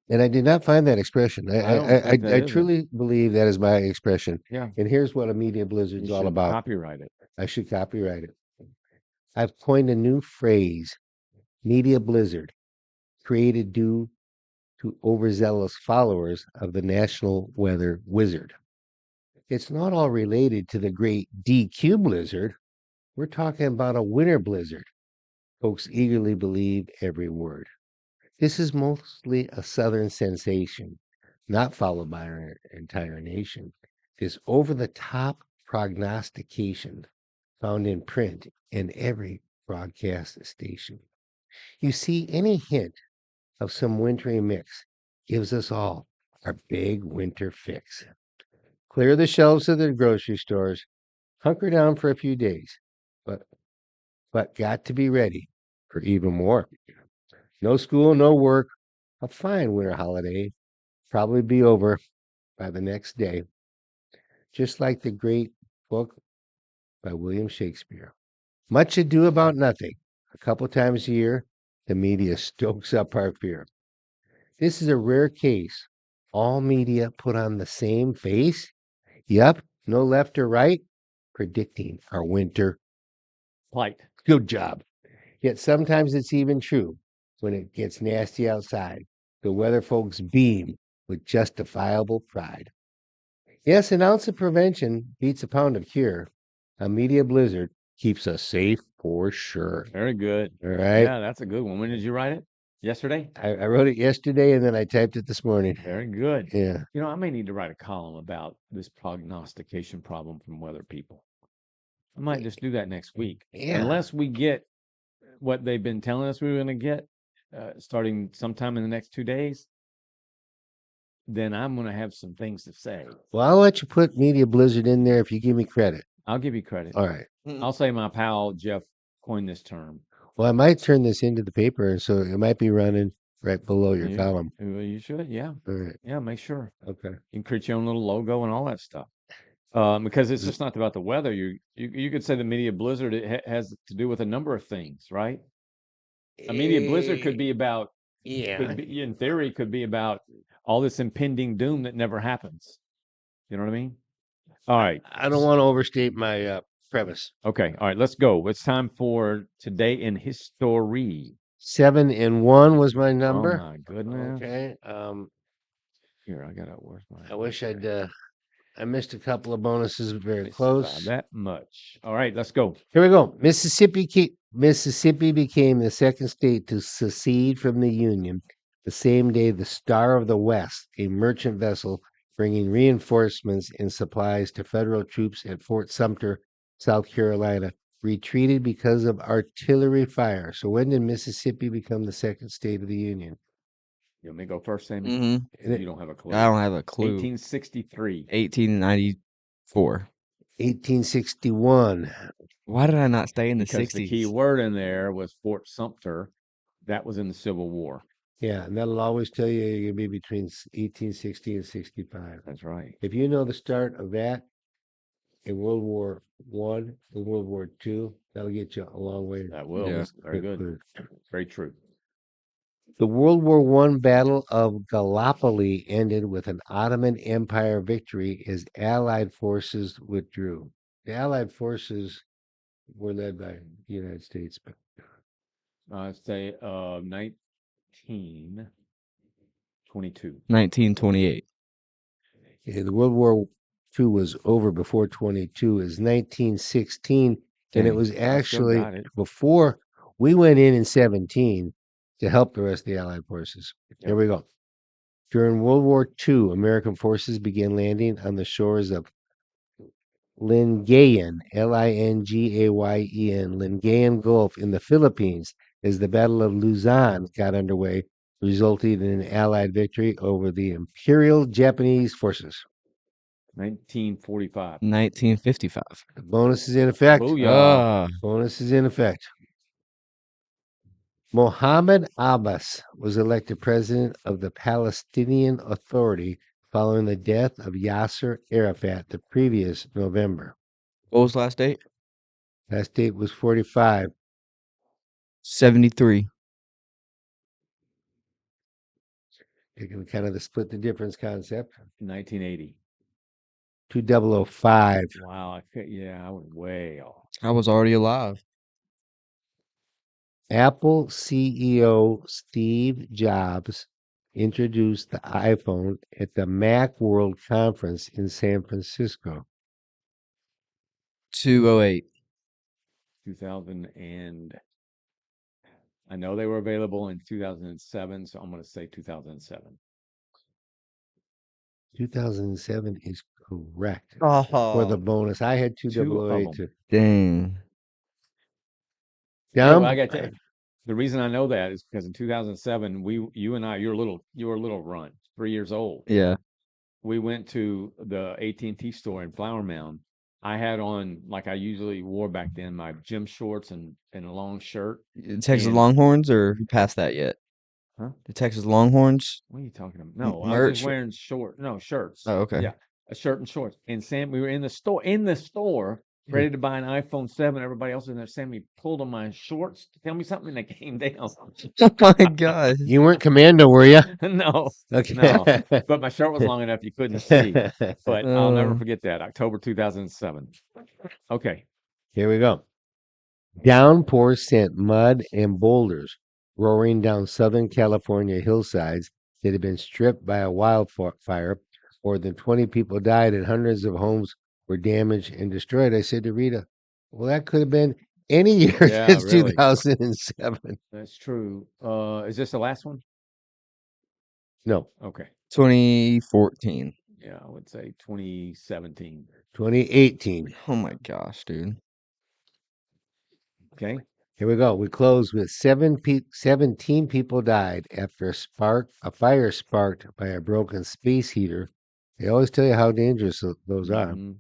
and I did not find that expression. I don't think that I is it. truly believe that is my expression. Yeah. And here's what a media blizzard's You all should about. copyright it. I should copyright it. I've coined a new phrase, media blizzard, created due to overzealous followers of the National Weather Wizard. It's not all related to the great DQ blizzard. We're talking about a winter blizzard. Folks eagerly believe every word. This is mostly a Southern sensation, not followed by our entire nation. This over the top prognostication found in print in every broadcast station. You see, any hint of some wintry mix gives us all our big winter fix. Clear the shelves of the grocery stores, hunker down for a few days, but got to be ready for even more. No school, no work, a fine winter holiday, probably be over by the next day, just like the great book by William Shakespeare. Much ado about nothing. A couple times a year, the media stokes up our fear. This is a rare case. All media put on the same face. Yep, no left or right, predicting our winter. Plight. Good job. Yet sometimes it's even true when it gets nasty outside. The weather folks beam with justifiable pride. Yes, an ounce of prevention beats a pound of cure. A media blizzard keeps us safe for sure. Very good. All right. Yeah, that's a good one. When did you write it? Yesterday? I wrote it yesterday and then I typed it this morning. Very good. Yeah. You know, I may need to write a column about this prognostication problem from weather people. I might just do that next week. Yeah. Unless we get what they've been telling us we were going to get starting sometime in the next 2 days, then I'm going to have some things to say. Well, I'll let you put media blizzard in there if you give me credit. I'll give you credit. All right. I'll say my pal Jeff coined this term. Well, I might turn this into the paper, so it might be running right below your column. You should, yeah. All right. Yeah, make sure. Okay. You can create your own little logo and all that stuff. Because it's just not about the weather. You could say the media blizzard has to do with a number of things, right? A media blizzard could be about, in theory, could be about all this impending doom that never happens. You know what I mean? All right. I don't want to overstate my premise. Okay. All right. Let's go. It's time for Today in History. 7 and 1 was my Oh number. my goodness. Okay. Here, I got it. Where's my? I wish I missed a couple of bonuses very It's close. that much. All right. Let's go. Here we go. Mississippi became the second state to secede from the Union the same day the Star of the West, a merchant vessel bringing reinforcements and supplies to federal troops at Fort Sumter, South Carolina, retreated because of artillery fire. So when did Mississippi become the second state of the Union? You want me to go first, Sammy? Mm-hmm. You don't have a clue. I don't have a clue. 1863. 1894. 1861. Why did I not stay in the Because 60s? the key word in there was Fort Sumter. That was in the Civil War. Yeah, and that'll always tell you you're going to be between 1860 and 65. That's right. If you know the start of that in World War One and World War II, that'll get you a long way. That will. Yeah. Very good. Very true. The World War I Battle of Gallipoli ended with an Ottoman Empire victory as Allied forces withdrew. The Allied forces were led by the United States. I'd say 1922. 1928. Yeah, the World War II was over before 22 is 1916, and it Dang. was I still actually got it. before we went in 17 to help the rest of the Allied forces. Here Yep. we go. During World War II, American forces began landing on the shores of Lingayen, Lingayen, Lingayen Gulf in the Philippines as the Battle of Luzon got underway, resulting in an Allied victory over the Imperial Japanese forces. 1945. 1955. The bonus is in effect. Booyah. Bonus is in effect. Mohammed Abbas was elected president of the Palestinian Authority following the death of Yasser Arafat the previous November. What was the last date? Last date was 45. 73. Taking kind of the split the difference concept. 1980. 2005. Wow. I was way off. I was already alive. Apple CEO Steve Jobs introduced the iPhone at the Mac World Conference in San Francisco. 208. 2000 and I know they were available in 2007, so I'm going to say 2007. 2007 is correct for the Oh, bonus. I had Two of 2008 them. too. dang. Yeah, well, Down. I got to tell you, the reason I know that is because in 2007, you and I, you were a little run, 3 years old. Yeah. We went to the AT&T store in Flower Mound. I had on, like I usually wore back then, my gym shorts and a long shirt. Texas And- Longhorns or you past that yet? Huh? The Texas Longhorns? What are you talking about? No, I was merch? just wearing shirts. Oh, okay. Yeah, a shirt and shorts. And Sam, we were in the store, ready to buy an iPhone 7. Everybody else in there, Sammy pulled on my shorts to tell me something, and they came down. Oh my God. You weren't commando, were you? No, Okay. no. But my shirt was long enough you couldn't see. But I'll never Uh, forget that, October 2007. Okay. Here we go. Downpour sent mud and boulders roaring down Southern California hillsides that had been stripped by a wildfire. More than 20 people died and hundreds of homes were damaged and destroyed. I said to Rita, well, that could have been any year Yeah, since really. 2007. That's true. Is this the last one? No, Okay. 2014. Yeah, I would say 2017. 2018. Oh my gosh, dude. Okay. Here we go. We close with 17 people died after a fire sparked by a broken space heater. They always tell you how dangerous those are. Mhm.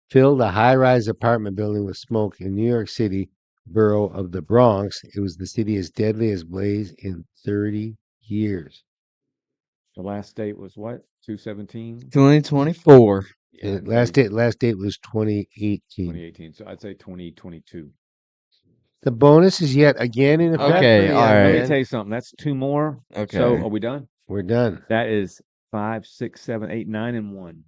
Filled a high-rise apartment building with smoke in New York City, borough of the Bronx. It was the city's deadliest blaze in 30 years. The last date was what? 2/17? 2024. Yeah, I'd Last say date was 2018. 2018. So I'd say 2022. The bonus is yet again in effect Okay, for the all young Let right. me man. tell you something. That's two more. So Okay. are we done? We're done. That is 5, 6, 7, 8, 9, and 1.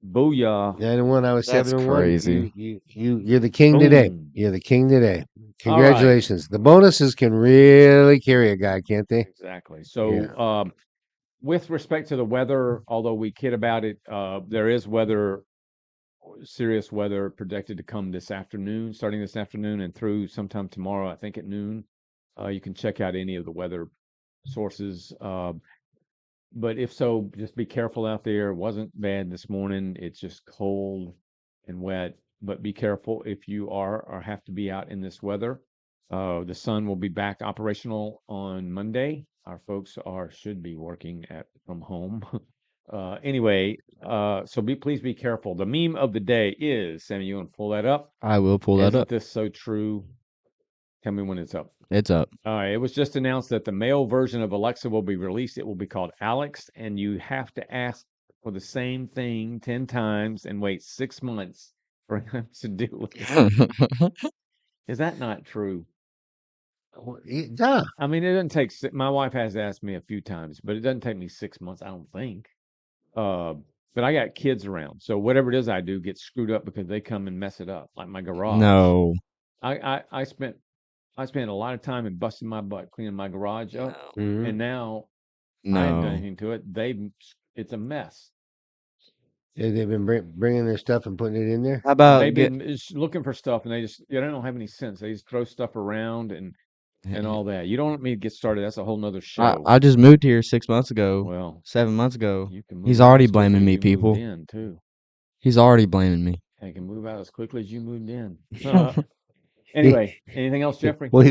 Booyah. 9-1. I was That's 7-1. crazy. You're the king today. Boom. You're the king today. All right. Congratulations. The bonuses can really carry a guy, can't they? Exactly. So with respect to the weather, although we kid about it, there is serious weather projected to come this afternoon, starting this afternoon and through sometime tomorrow, I think at noon. You can check out any of the weather sources. But if so, just be careful out there. It wasn't bad this morning. It's just cold and wet. But be careful if you are or have to be out in this weather. The sun will be back operational on Monday. Our folks should be working from home. Anyway, so please be careful. The meme of the day is, Sammy, you want to pull that up? I will pull that Isn't up. this so true? Tell me when it's up. It's up. All right, it was just announced that the male version of Alexa will be released. It will be called Alex, and you have to ask for the same thing 10 times and wait 6 months for him to do it. Is that not true? Yeah. I mean, it doesn't take. My wife has asked me a few times, but it doesn't take me 6 months, I don't think. But I got kids around, so whatever it is I do gets screwed up because they come and mess it up, like my garage. No. I spent a lot of time and busting my butt cleaning my garage up, Mhm. and now I hadn't done No. anything to it. It's a mess. They've been bringing their stuff and putting it in there. How about They've get been looking for stuff, and they don't have any sense. They just throw stuff around and all that. You don't want me to get started. That's a whole nother show. I just moved here 6 months ago, Well, 7 months ago. you can move He's out already as quickly blaming as me, you moved people. in too. He's already blaming me. I can move out as quickly as you moved in. Anyway, anything else, Jeffrey? Well,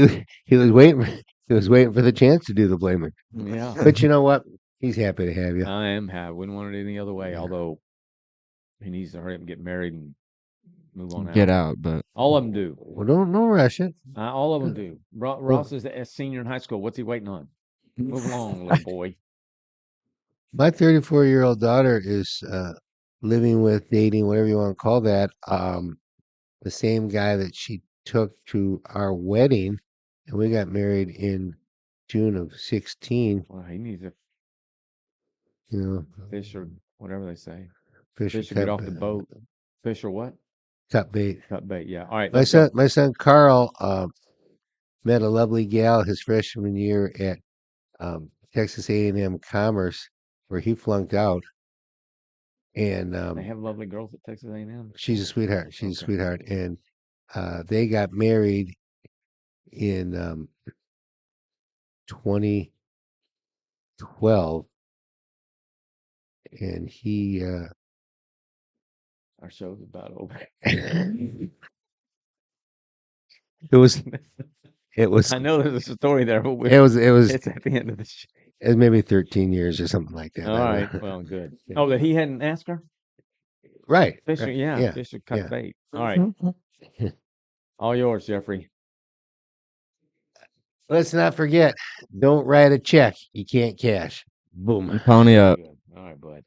he was waiting. He was waiting for the chance to do the blaming. Yeah, But you know what? He's happy to have you. I am happy. Wouldn't want it any other way. Yeah. Although he needs to hurry up and get married and move on Get out. out, but All of them do. Well, don't rush it. All of them do. Ross is a senior in high school. What's he waiting on? Move along, little boy. My 34-year-old daughter is living with, dating, whatever you want to call that, the same guy that she took to our wedding and we got married in June of 16. Well, he needs a You know, fish or whatever they say. fish Fish or will get cut, off the boat. Fish or what? cut bait. Cut bait. Yeah. All right. My Let's go. son Carl met a lovely gal his freshman year at Texas A&M Commerce, where he flunked out, and They have lovely girls at Texas A&M. she's a sweetheart. She's a Okay. sweetheart, and they got married in 2012, and he Our show's about over. it was I know there's a story there, but it's at the end of the show. it was maybe 13 years or something like that. All I don't right. know. Well, good. Oh, that he hadn't asked her? Right. Fisher, right, yeah. Fisher cut bait. All right. All yours, Jeffrey. Let's not forget, don't write a check you can't cash. Boom. Pony up. Good. All right, bud.